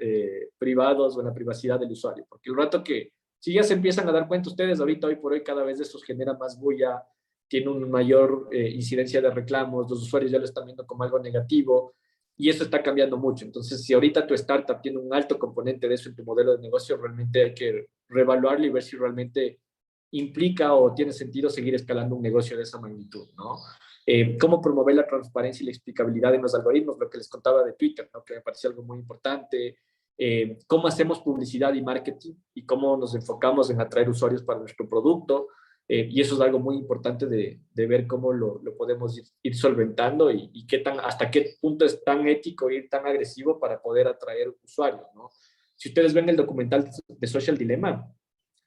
privados o en la privacidad del usuario. Porque el rato que, si ya se empiezan a dar cuenta ustedes, ahorita, hoy por hoy, cada vez eso genera más bulla, tiene una mayor incidencia de reclamos, los usuarios ya lo están viendo como algo negativo, y eso está cambiando mucho. Entonces, si ahorita tu startup tiene un alto componente de eso en tu modelo de negocio, realmente hay que reevaluarlo y ver si realmente implica o tiene sentido seguir escalando un negocio de esa magnitud, ¿no? Cómo promover la transparencia y la explicabilidad en los algoritmos, lo que les contaba de Twitter, ¿no? Que me pareció algo muy importante. Cómo hacemos publicidad y marketing y cómo nos enfocamos en atraer usuarios para nuestro producto. Y eso es algo muy importante de ver cómo lo podemos ir solventando y hasta qué punto es tan ético ir tan agresivo para poder atraer usuarios, ¿no? Si ustedes ven el documental de Social Dilemma,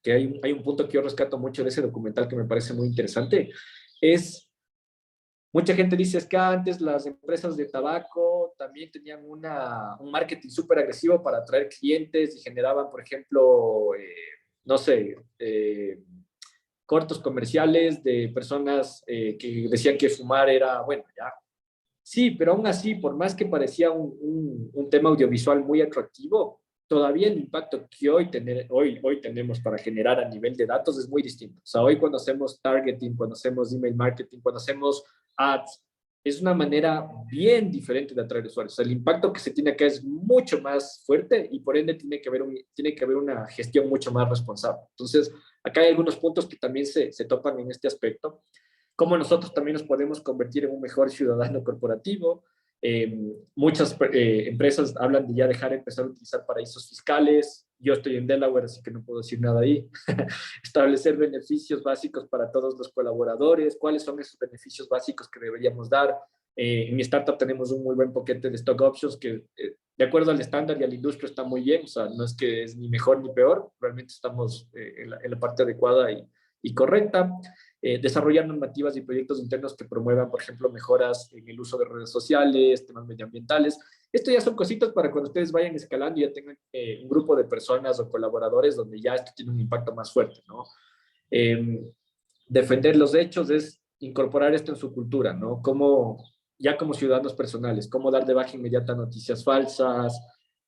que hay un punto que yo rescato mucho de ese documental que me parece muy interesante, es, mucha gente dice, es que antes las empresas de tabaco también tenían un marketing súper agresivo para atraer clientes y generaban, por ejemplo, no sé, cortos comerciales de personas que decían que fumar era, bueno, ya. Sí, pero aún así, por más que parecía un tema audiovisual muy atractivo, todavía el impacto que hoy tenemos para generar a nivel de datos es muy distinto. O sea, hoy cuando hacemos targeting, cuando hacemos email marketing, cuando hacemos ads, es una manera bien diferente de atraer usuarios. O sea, el impacto que se tiene acá es mucho más fuerte y por ende tiene que haber una gestión mucho más responsable. Entonces, acá hay algunos puntos que también se topan en este aspecto. Cómo nosotros también nos podemos convertir en un mejor ciudadano corporativo. Muchas empresas hablan de ya empezar a utilizar paraísos fiscales. Yo estoy en Delaware, así que no puedo decir nada ahí. Establecer beneficios básicos para todos los colaboradores. ¿Cuáles son esos beneficios básicos que deberíamos dar? En mi startup tenemos un muy buen paquete de stock options que, de acuerdo al estándar y a la industria, está muy bien. O sea, no es que es ni mejor ni peor. Realmente estamos en la parte adecuada y correcta. Desarrollar normativas y proyectos internos que promuevan, por ejemplo, mejoras en el uso de redes sociales, temas medioambientales. Esto ya son cositas para cuando ustedes vayan escalando y ya tengan un grupo de personas o colaboradores donde ya esto tiene un impacto más fuerte, ¿no? Defender los hechos es incorporar esto en su cultura, ¿no? Ya como ciudadanos personales, cómo dar de baja inmediata noticias falsas,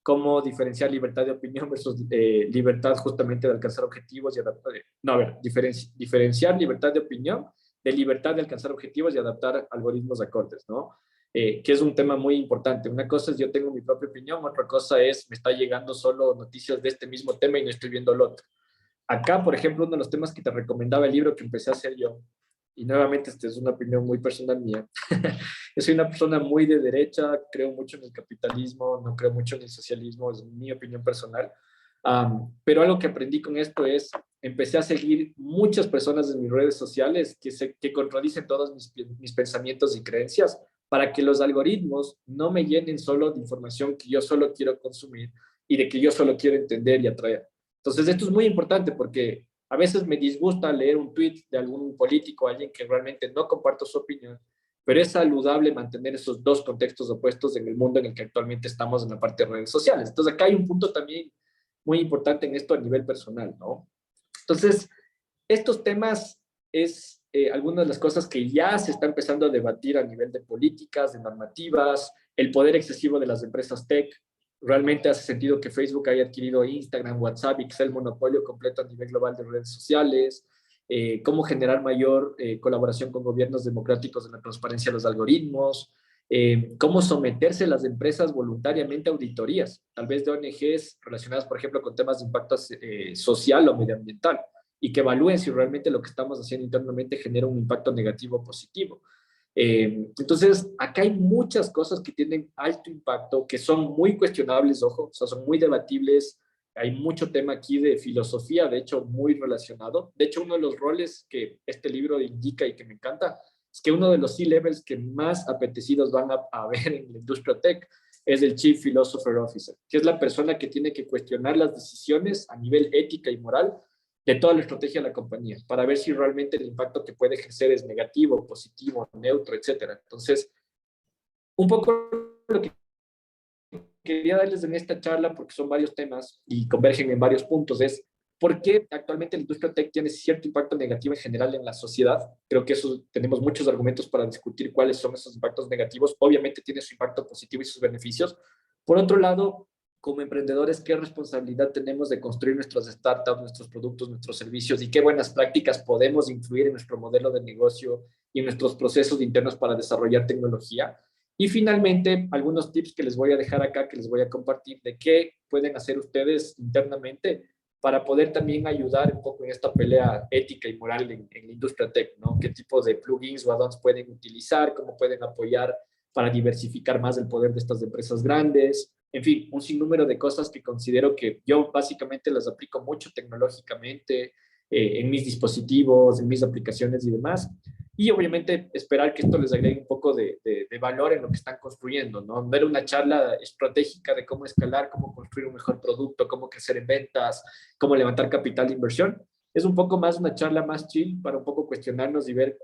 cómo diferenciar libertad de opinión versus libertad justamente de alcanzar objetivos y adaptar. No, a ver, diferenciar libertad de opinión de libertad de alcanzar objetivos y adaptar algoritmos acordes, ¿no? Que es un tema muy importante. Una cosa es yo tengo mi propia opinión, otra cosa es me está llegando solo noticias de este mismo tema y no estoy viendo el otro. Acá, por ejemplo, uno de los temas que te recomendaba el libro que empecé a hacer yo, y nuevamente esta es una opinión muy personal mía, yo soy una persona muy de derecha, creo mucho en el capitalismo, no creo mucho en el socialismo, es mi opinión personal. Pero algo que aprendí con esto es, empecé a seguir muchas personas en mis redes sociales que contradicen todos mis pensamientos y creencias para que los algoritmos no me llenen solo de información que yo solo quiero consumir y de que yo solo quiero entender y atraer. Entonces, esto es muy importante porque a veces me disgusta leer un tweet de algún político, alguien que realmente no comparto su opinión, pero es saludable mantener esos dos contextos opuestos en el mundo en el que actualmente estamos en la parte de redes sociales. Entonces, acá hay un punto también muy importante en esto a nivel personal, ¿no? Entonces, estos temas es algunas de las cosas que ya se está empezando a debatir a nivel de políticas, de normativas, el poder excesivo de las empresas tech. Realmente hace sentido que Facebook haya adquirido Instagram, WhatsApp y que sea el monopolio completo a nivel global de redes sociales. Cómo generar mayor colaboración con gobiernos democráticos en la transparencia de los algoritmos, cómo someterse las empresas voluntariamente a auditorías, tal vez de ONGs relacionadas, por ejemplo, con temas de impacto social o medioambiental, y que evalúen si realmente lo que estamos haciendo internamente genera un impacto negativo o positivo. Entonces, acá hay muchas cosas que tienen alto impacto, que son muy cuestionables, ojo, o sea, son muy debatibles. Hay mucho tema aquí de filosofía, de hecho, muy relacionado. De hecho, uno de los roles que este libro indica y que me encanta es que uno de los C-levels que más apetecidos van a ver en la industria tech es el Chief Philosopher Officer, que es la persona que tiene que cuestionar las decisiones a nivel ética y moral de toda la estrategia de la compañía, para ver si realmente el impacto que puede ejercer es negativo, positivo, neutro, etcétera. Entonces, un poco lo que quería darles en esta charla, porque son varios temas y convergen en varios puntos, es por qué actualmente la industria tech tiene cierto impacto negativo en general en la sociedad. Creo que eso tenemos muchos argumentos para discutir cuáles son esos impactos negativos. Obviamente tiene su impacto positivo y sus beneficios. Por otro lado, como emprendedores, qué responsabilidad tenemos de construir nuestras startups, nuestros productos, nuestros servicios y qué buenas prácticas podemos influir en nuestro modelo de negocio y en nuestros procesos internos para desarrollar tecnología. Y finalmente, algunos tips que les voy a dejar acá, que les voy a compartir de qué pueden hacer ustedes internamente para poder también ayudar un poco en esta pelea ética y moral en la industria tech, ¿no? ¿Qué tipo de plugins o add-ons pueden utilizar? ¿Cómo pueden apoyar para diversificar más el poder de estas empresas grandes? En fin, un sinnúmero de cosas que considero que yo básicamente las aplico mucho tecnológicamente en mis dispositivos, en mis aplicaciones y demás. Y obviamente esperar que esto les agregue un poco de valor en lo que están construyendo, ¿no? No era una charla estratégica de cómo escalar, cómo construir un mejor producto, cómo crecer en ventas, cómo levantar capital de inversión. Es un poco más una charla más chill para un poco cuestionarnos y ver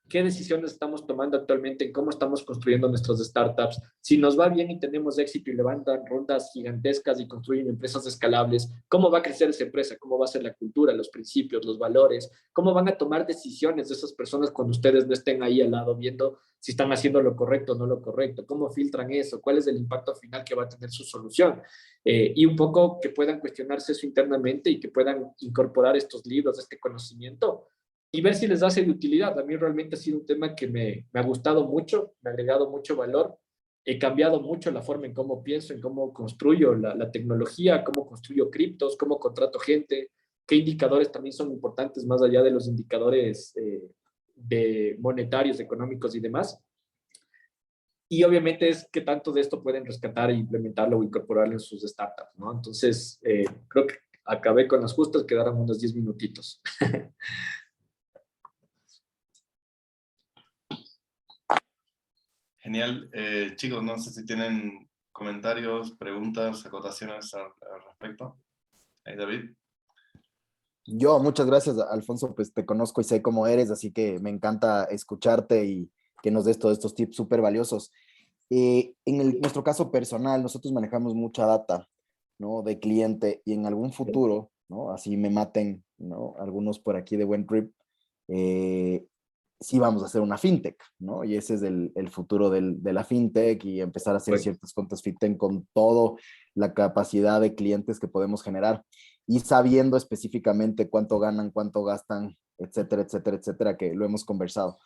qué decisiones estamos tomando actualmente, en cómo estamos construyendo nuestras startups. Si nos va bien y tenemos éxito y levantan rondas gigantescas y construyen empresas escalables, ¿cómo va a crecer esa empresa? ¿Cómo va a ser la cultura, los principios, los valores? ¿Cómo van a tomar decisiones de esas personas cuando ustedes no estén ahí al lado viendo si están haciendo lo correcto o no lo correcto? ¿Cómo filtran eso? ¿Cuál es el impacto final que va a tener su solución? Y un poco que puedan cuestionarse eso internamente y que puedan incorporar estos libros, este conocimiento y ver si les hace de utilidad. A mí realmente ha sido un tema que me ha gustado mucho, me ha agregado mucho valor. He cambiado mucho la forma en cómo pienso, en cómo construyo la tecnología, cómo construyo criptos, cómo contrato gente, qué indicadores también son importantes más allá de los indicadores de monetarios, económicos y demás. Y obviamente es qué tanto de esto pueden rescatar e implementarlo o incorporarlo en sus startups, ¿no? Entonces, creo que acabé con las justas, quedaron unos 10 minutitos. Genial. Chicos, no sé si tienen comentarios, preguntas, acotaciones al respecto. Ahí, David. Yo, muchas gracias, Alfonso, pues te conozco y sé cómo eres, así que me encanta escucharte y que nos des todos estos tips súper valiosos. Nuestro caso personal, nosotros manejamos mucha data, ¿no? De cliente y en algún futuro, ¿no? Así me maten, ¿no? Algunos por aquí de buen trip, sí vamos a hacer una fintech, ¿no? Y ese es el futuro de la fintech y empezar a hacer ciertas cuentas fintech con toda la capacidad de clientes que podemos generar y sabiendo específicamente cuánto ganan, cuánto gastan, etcétera, etcétera, etcétera, que lo hemos conversado.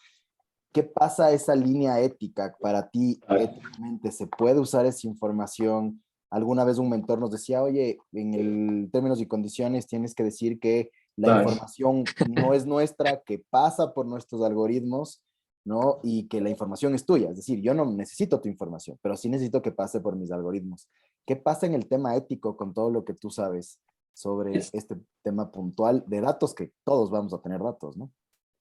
¿Qué pasa esa línea ética para ti? ¿Éticamente se puede usar esa información? Alguna vez un mentor nos decía, oye, en el términos y condiciones tienes que decir que La Claro. información no es nuestra, que pasa por nuestros algoritmos, ¿no? Y que la información es tuya. Es decir, yo no necesito tu información, pero sí necesito que pase por mis algoritmos. ¿Qué pasa en el tema ético con todo lo que tú sabes sobre este tema puntual de datos, que todos vamos a tener datos, ¿no?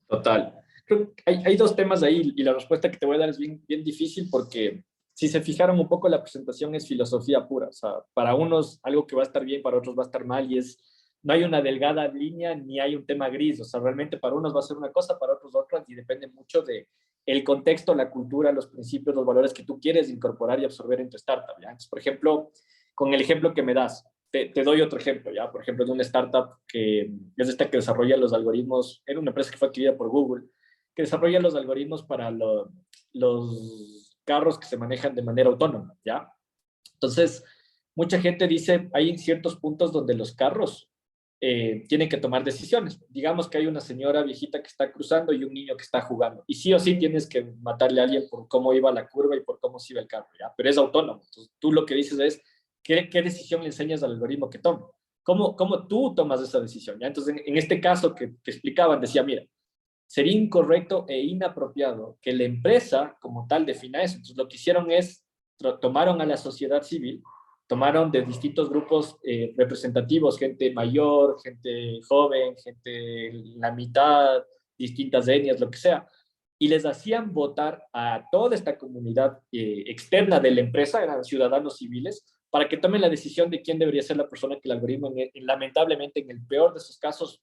Total. Creo que hay dos temas ahí y la respuesta que te voy a dar es bien, bien difícil porque si se fijaron un poco la presentación es filosofía pura. O sea, para unos algo que va a estar bien, para otros va a estar mal y no hay una delgada línea ni hay un tema gris. O sea, realmente para unos va a ser una cosa, para otros otra y depende mucho de el contexto, la cultura, los principios, los valores que tú quieres incorporar y absorber en tu startup. ¿Ya? Entonces, por ejemplo, con el ejemplo que me das, te doy otro ejemplo, ¿ya? Por ejemplo, de una startup que es esta que desarrolla los algoritmos, era una empresa que fue adquirida por Google, que desarrolla los algoritmos para los carros que se manejan de manera autónoma, ¿ya? Entonces, mucha gente dice, hay ciertos puntos donde los carros tienen que tomar decisiones. Digamos que hay una señora viejita que está cruzando y un niño que está jugando. Y sí o sí tienes que matarle a alguien por cómo iba la curva y por cómo se iba el carro, ¿ya? Pero es autónomo. Entonces, tú lo que dices es, ¿qué decisión le enseñas al algoritmo que tome? ¿Cómo tú tomas esa decisión? ¿Ya? Entonces, en este caso que explicaban, decía, mira, sería incorrecto e inapropiado que la empresa como tal defina eso. Entonces, lo que hicieron es, tomaron a la sociedad civil, tomaron de distintos grupos representativos, gente mayor, gente joven, gente la mitad, distintas etnias, lo que sea, y les hacían votar a toda esta comunidad externa de la empresa, eran ciudadanos civiles, para que tomen la decisión de quién debería ser la persona que el algoritmo, lamentablemente, en el peor de sus casos,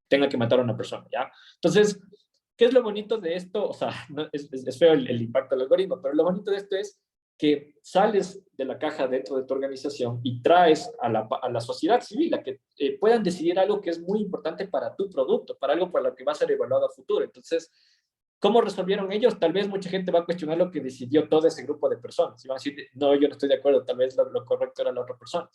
tenga que matar a una persona, ¿ya? Entonces, ¿qué es lo bonito de esto? O sea, no, es feo el impacto del algoritmo, pero lo bonito de esto es que sales de la caja dentro de tu organización y traes a la sociedad civil a que puedan decidir algo que es muy importante para tu producto, para algo para lo que va a ser evaluado a futuro. Entonces, ¿cómo resolvieron ellos? Tal vez mucha gente va a cuestionar lo que decidió todo ese grupo de personas. Y van a decir, no, yo no estoy de acuerdo, tal vez lo correcto era la otra persona.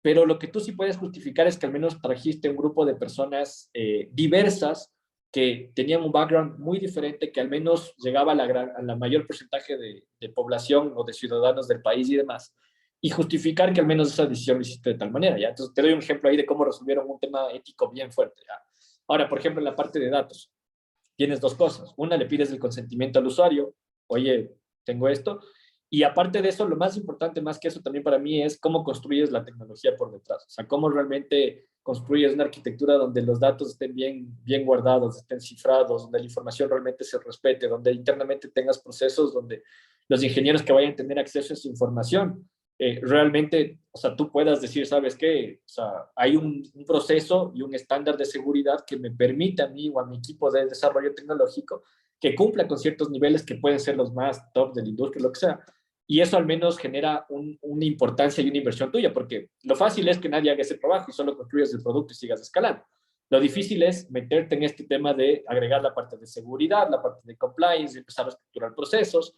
Pero lo que tú sí puedes justificar es que al menos trajiste un grupo de personas diversas que tenían un background muy diferente, que al menos llegaba a la mayor porcentaje de población o de ciudadanos del país y demás, y justificar que al menos esa decisión lo hiciste de tal manera, ¿ya? Entonces te doy un ejemplo ahí de cómo resolvieron un tema ético bien fuerte, ¿ya? Ahora, por ejemplo, en la parte de datos, tienes dos cosas. Una, le pides el consentimiento al usuario, oye, tengo esto, y aparte de eso, lo más importante, más que eso también para mí, es cómo construyes la tecnología por detrás. O sea, cómo realmente construyes una arquitectura donde los datos estén bien guardados, estén cifrados, donde la información realmente se respete, donde internamente tengas procesos donde los ingenieros que vayan a tener acceso a esa información, realmente, o sea, tú puedas decir, ¿sabes qué? O sea, hay un proceso y un estándar de seguridad que me permite a mí o a mi equipo de desarrollo tecnológico que cumpla con ciertos niveles que pueden ser los más top de la industria, lo que sea. Y eso al menos genera una importancia y una inversión tuya, porque lo fácil es que nadie haga ese trabajo y solo construyas el producto y sigas escalando. Lo difícil es meterte en este tema de agregar la parte de seguridad, la parte de compliance, empezar a estructurar procesos,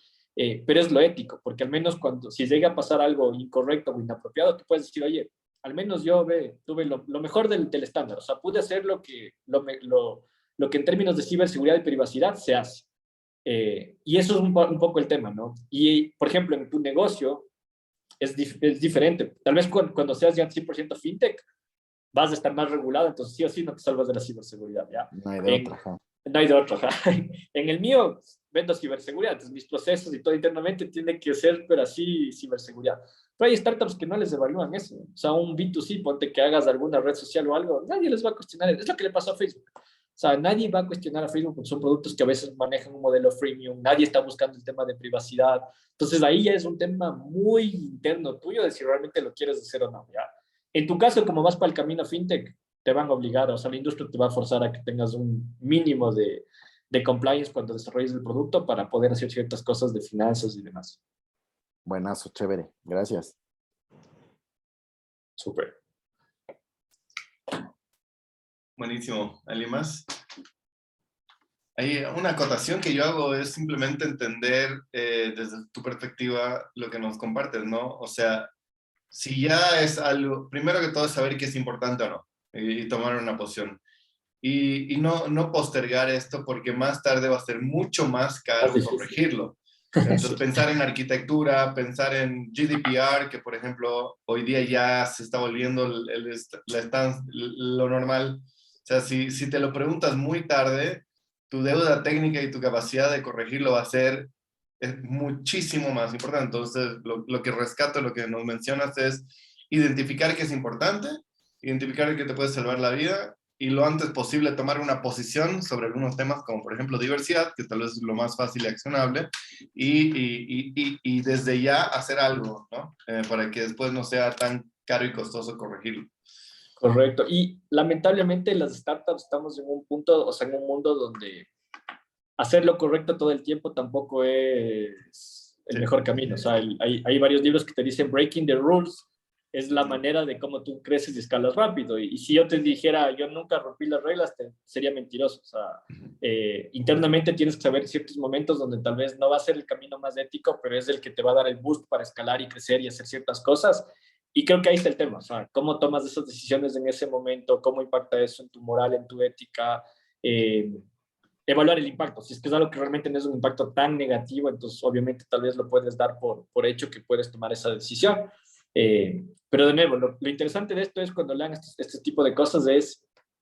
pero es lo ético, porque al menos si llega a pasar algo incorrecto o inapropiado, tú puedes decir, oye, al menos yo tuve lo mejor del estándar, o sea, pude hacer lo que en términos de ciberseguridad y privacidad se hace. Y eso es un poco el tema, ¿no? Y, por ejemplo, en tu negocio es diferente. Tal vez cuando seas ya 100% fintech, vas a estar más regulado, entonces sí o sí no te salvas de la ciberseguridad, ¿ya? No hay de otra. No hay de otra. En el mío vendo ciberseguridad, entonces mis procesos y todo internamente tienen que ser, pero así, ciberseguridad. Pero hay startups que no les evalúan eso. O sea, un B2C, ponte que hagas alguna red social o algo, nadie les va a cuestionar. Es lo que le pasó a Facebook. O sea, nadie va a cuestionar a Facebook porque son productos que a veces manejan un modelo freemium, nadie está buscando el tema de privacidad. Entonces ahí ya es un tema muy interno tuyo de si realmente lo quieres hacer o no, ¿ya? En tu caso, como vas para el camino fintech, te van a obligar, o sea, la industria te va a forzar a que tengas un mínimo de compliance cuando desarrolles el producto para poder hacer ciertas cosas de finanzas y demás. Buenazo, chévere. Gracias. Súper. Buenísimo. ¿Alguien más? Hay una acotación que yo hago es simplemente entender desde tu perspectiva lo que nos compartes, ¿no? O sea, si ya es algo, primero que todo es saber qué es importante o no y tomar una posición. Y no postergar esto porque más tarde va a ser mucho más caro corregirlo. Entonces, pensar en arquitectura, pensar en GDPR, que por ejemplo hoy día ya se está volviendo lo normal. O sea, si te lo preguntas muy tarde, tu deuda técnica y tu capacidad de corregirlo va a ser muchísimo más importante. Entonces, lo que rescato, lo que nos mencionas es identificar qué es importante, identificar qué te puede salvar la vida y lo antes posible tomar una posición sobre algunos temas como por ejemplo diversidad, que tal vez es lo más fácil y accionable, y desde ya hacer algo, ¿no? Para que después no sea tan caro y costoso corregirlo. Correcto. Y lamentablemente las startups estamos en un punto, o sea, en un mundo donde hacer lo correcto todo el tiempo tampoco es el mejor camino. O sea, hay varios libros que te dicen breaking the rules es la manera de cómo tú creces y escalas rápido. Y si yo te dijera, yo nunca rompí las reglas, sería mentiroso. O sea, internamente tienes que saber ciertos momentos donde tal vez no va a ser el camino más ético, pero es el que te va a dar el boost para escalar y crecer y hacer ciertas cosas. Y creo que ahí está el tema, o sea, cómo tomas esas decisiones en ese momento, cómo impacta eso en tu moral, en tu ética, evaluar el impacto. Si es que es algo que realmente no es un impacto tan negativo, entonces obviamente tal vez lo puedes dar por hecho que puedes tomar esa decisión. Pero de nuevo, lo interesante de esto es cuando lean este tipo de cosas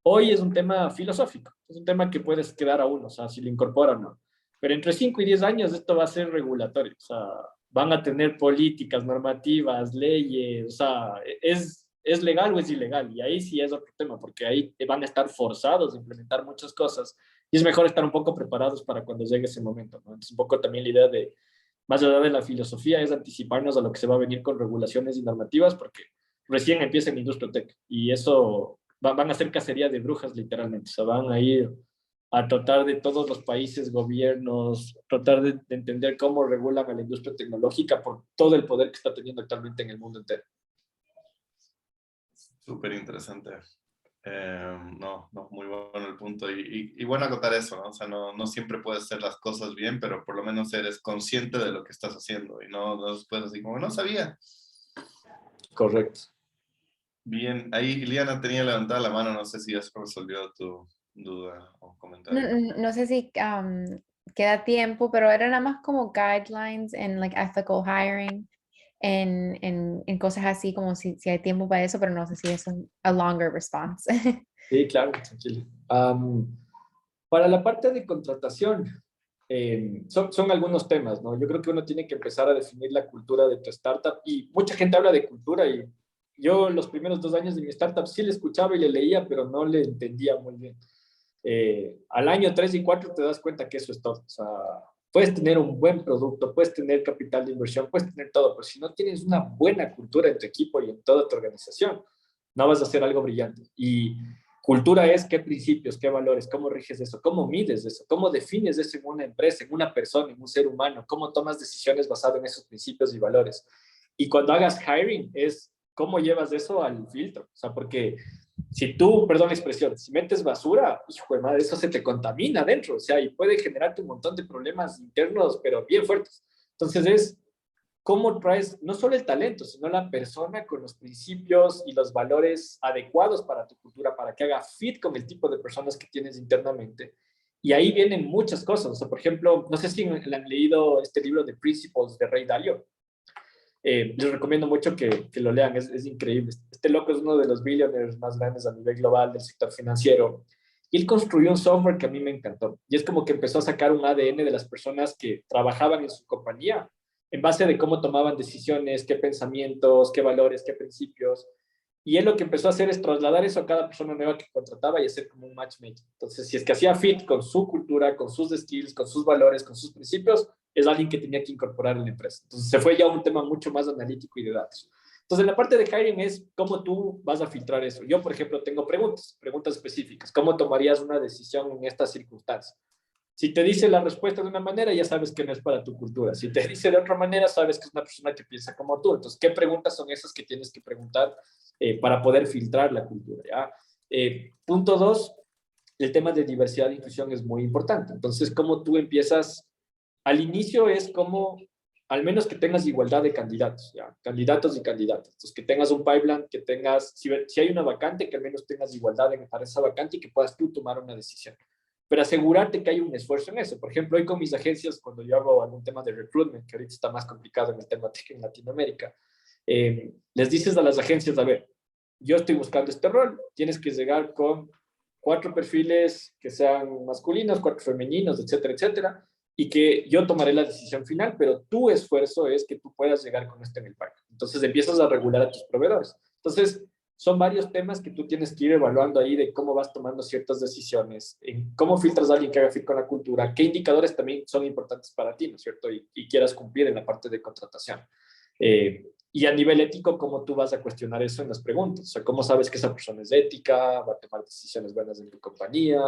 hoy es un tema filosófico, es un tema que puedes quedar a uno, o sea, si lo incorpora o no. Pero entre 5 y 10 años esto va a ser regulatorio, o sea, van a tener políticas, normativas, leyes, o sea, es legal o es ilegal, y ahí sí es otro tema, porque ahí van a estar forzados a implementar muchas cosas, y es mejor estar un poco preparados para cuando llegue ese momento, ¿no? Entonces, un poco también la idea de, más allá de la filosofía, es anticiparnos a lo que se va a venir con regulaciones y normativas, porque recién empieza en la industria tech, y eso van a ser cacería de brujas, literalmente, o sea, van a ir a tratar de todos los países, gobiernos, tratar de entender cómo regulan a la industria tecnológica por todo el poder que está teniendo actualmente en el mundo entero. Súper interesante. No, muy bueno el punto. Y bueno acotar eso, ¿no? O sea, no siempre puedes hacer las cosas bien, pero por lo menos eres consciente de lo que estás haciendo y no después así como, no sabía. Correcto. Bien, ahí Iliana tenía levantada la mano, no sé si ya se resolvió tu duda o comentario. No sé si queda tiempo, pero era nada más como guidelines en like ethical hiring, en cosas así como si hay tiempo para eso, pero no sé si es a longer response. Sí, claro, tranquilo. Para la parte de contratación, son algunos temas, ¿no? Yo creo que uno tiene que empezar a definir la cultura de tu startup y mucha gente habla de cultura y yo los primeros 2 años de mi startup sí le escuchaba y le leía, pero no le entendía muy bien. Al año 3 y 4 te das cuenta que eso es todo. O sea, puedes tener un buen producto, puedes tener capital de inversión, puedes tener todo, pero si no tienes una buena cultura en tu equipo y en toda tu organización, no vas a hacer algo brillante. Y cultura es qué principios, qué valores, cómo riges eso, cómo mides eso, cómo defines eso en una empresa, en una persona, en un ser humano, cómo tomas decisiones basadas en esos principios y valores. Y cuando hagas hiring es cómo llevas eso al filtro. O sea, porque si tú, perdón la expresión, si metes basura, hijo de madre, eso se te contamina adentro, o sea, y puede generarte un montón de problemas internos, pero bien fuertes. Entonces es cómo traes no solo el talento, sino la persona con los principios y los valores adecuados para tu cultura, para que haga fit con el tipo de personas que tienes internamente. Y ahí vienen muchas cosas. O sea, por ejemplo, no sé si han leído este libro de Principles de Ray Dalio. Les recomiendo mucho que lo lean, es increíble. Este loco es uno de los billionaires más grandes a nivel global del sector financiero. Y él construyó un software que a mí me encantó. Y es como que empezó a sacar un ADN de las personas que trabajaban en su compañía en base de cómo tomaban decisiones, qué pensamientos, qué valores, qué principios. Y él lo que empezó a hacer es trasladar eso a cada persona nueva que contrataba y hacer como un matchmaking. Entonces, si es que hacía fit con su cultura, con sus skills, con sus valores, con sus principios, es alguien que tenía que incorporar en la empresa. Entonces, se fue ya un tema mucho más analítico y de datos. Entonces, la parte de hiring es cómo tú vas a filtrar eso. Yo, por ejemplo, tengo preguntas específicas. ¿Cómo tomarías una decisión en estas circunstancias? Si te dice la respuesta de una manera, ya sabes que no es para tu cultura. Si te dice de otra manera, sabes que es una persona que piensa como tú. Entonces, ¿qué preguntas son esas que tienes que preguntar para poder filtrar la cultura? ¿Ya? Punto 2, el tema de diversidad e inclusión es muy importante. Entonces, ¿cómo tú empiezas? Al inicio es como, al menos que tengas igualdad de candidatos, ¿ya? Candidatos y candidatas. Entonces, que tengas un pipeline, que tengas, si hay una vacante, que al menos tengas igualdad para esa vacante y que puedas tú tomar una decisión. Pero asegurarte que hay un esfuerzo en eso. Por ejemplo, hoy con mis agencias, cuando yo hago algún tema de recruitment, que ahorita está más complicado en el tema tech en Latinoamérica, les dices a las agencias, a ver, yo estoy buscando este rol, tienes que llegar con 4 perfiles que sean masculinos, 4 femeninos, etcétera, etcétera, y que yo tomaré la decisión final, pero tu esfuerzo es que tú puedas llegar con esto en el pack. Entonces empiezas a regular a tus proveedores. Entonces, son varios temas que tú tienes que ir evaluando ahí de cómo vas tomando ciertas decisiones, en cómo filtras a alguien que haga fit con la cultura, qué indicadores también son importantes para ti, ¿no es cierto? Y quieras cumplir en la parte de contratación. Y a nivel ético, ¿cómo tú vas a cuestionar eso en las preguntas? O sea, ¿cómo sabes que esa persona es ética, va a tomar decisiones buenas en tu compañía?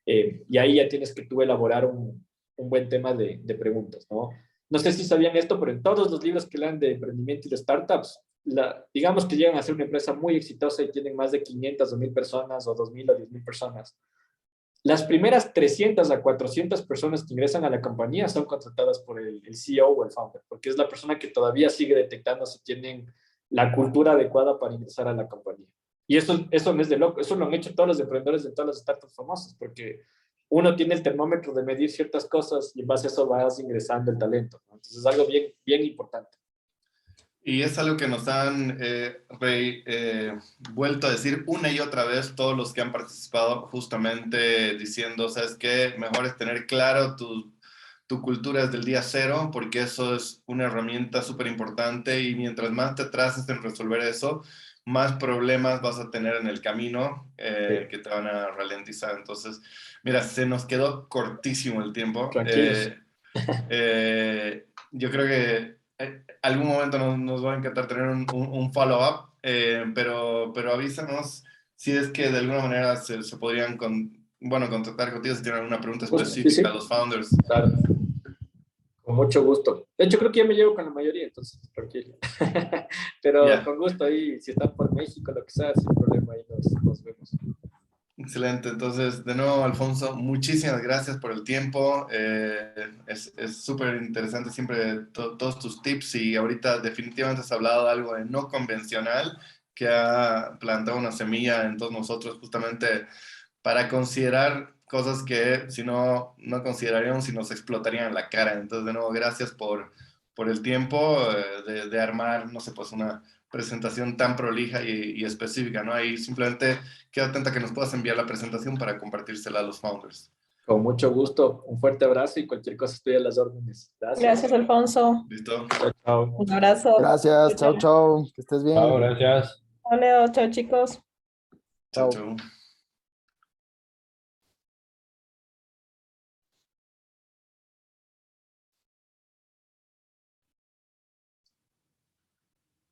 Y ahí ya tienes que tú elaborar un buen tema de preguntas, ¿no? No sé si sabían esto, pero en todos los libros que lean de emprendimiento y de startups, digamos que llegan a ser una empresa muy exitosa y tienen más de 500 o 1000 personas o 2000 o 10,000 personas. Las primeras 300 a 400 personas que ingresan a la compañía son contratadas por el CEO o el founder, porque es la persona que todavía sigue detectando si tienen la cultura adecuada para ingresar a la compañía. Y eso no es de loco, eso lo han hecho todos los emprendedores de todas las startups famosas, porque uno tiene el termómetro de medir ciertas cosas y en base a eso vas ingresando el talento, ¿no? Entonces es algo bien, bien importante. Y es algo que nos han vuelto a decir una y otra vez todos los que han participado, justamente diciendo, ¿sabes qué? Mejor es tener claro tu cultura desde el día cero, porque eso es una herramienta súper importante y mientras más te traces en resolver eso, más problemas vas a tener en el camino que te van a ralentizar. Entonces, mira, se nos quedó cortísimo el tiempo. Tranquilos. Yo creo que algún momento nos va a encantar tener un follow-up, pero avísanos si es que de alguna manera se podrían contactar contigo si tienen alguna pregunta específica Sí, sí. a los founders. Claro. Con mucho gusto. De hecho, creo que ya me llevo con la mayoría, entonces, tranquilo. Pero Yeah. con gusto ahí, si están por México, lo que sea, sin problema, ahí nos vemos. Excelente. Entonces, de nuevo, Alfonso, muchísimas gracias por el tiempo. Es súper interesante siempre todos tus tips y ahorita definitivamente has hablado de algo de no convencional que ha plantado una semilla en todos nosotros justamente para considerar cosas que si no consideraríamos y nos explotarían en la cara. Entonces, de nuevo, gracias por el tiempo de armar, no sé, pues una presentación tan prolija y específica, ¿no? Ahí simplemente queda atenta que nos puedas enviar la presentación para compartírsela a los founders. Con mucho gusto. Un fuerte abrazo y cualquier cosa estoy a las órdenes. Gracias. Gracias, Alfonso. ¿Listo? Chao, chao. Un abrazo. Gracias, chao, chao, que estés bien. Chao, gracias. Chao, Leo. Chao, chicos. Chao, Chao. chao.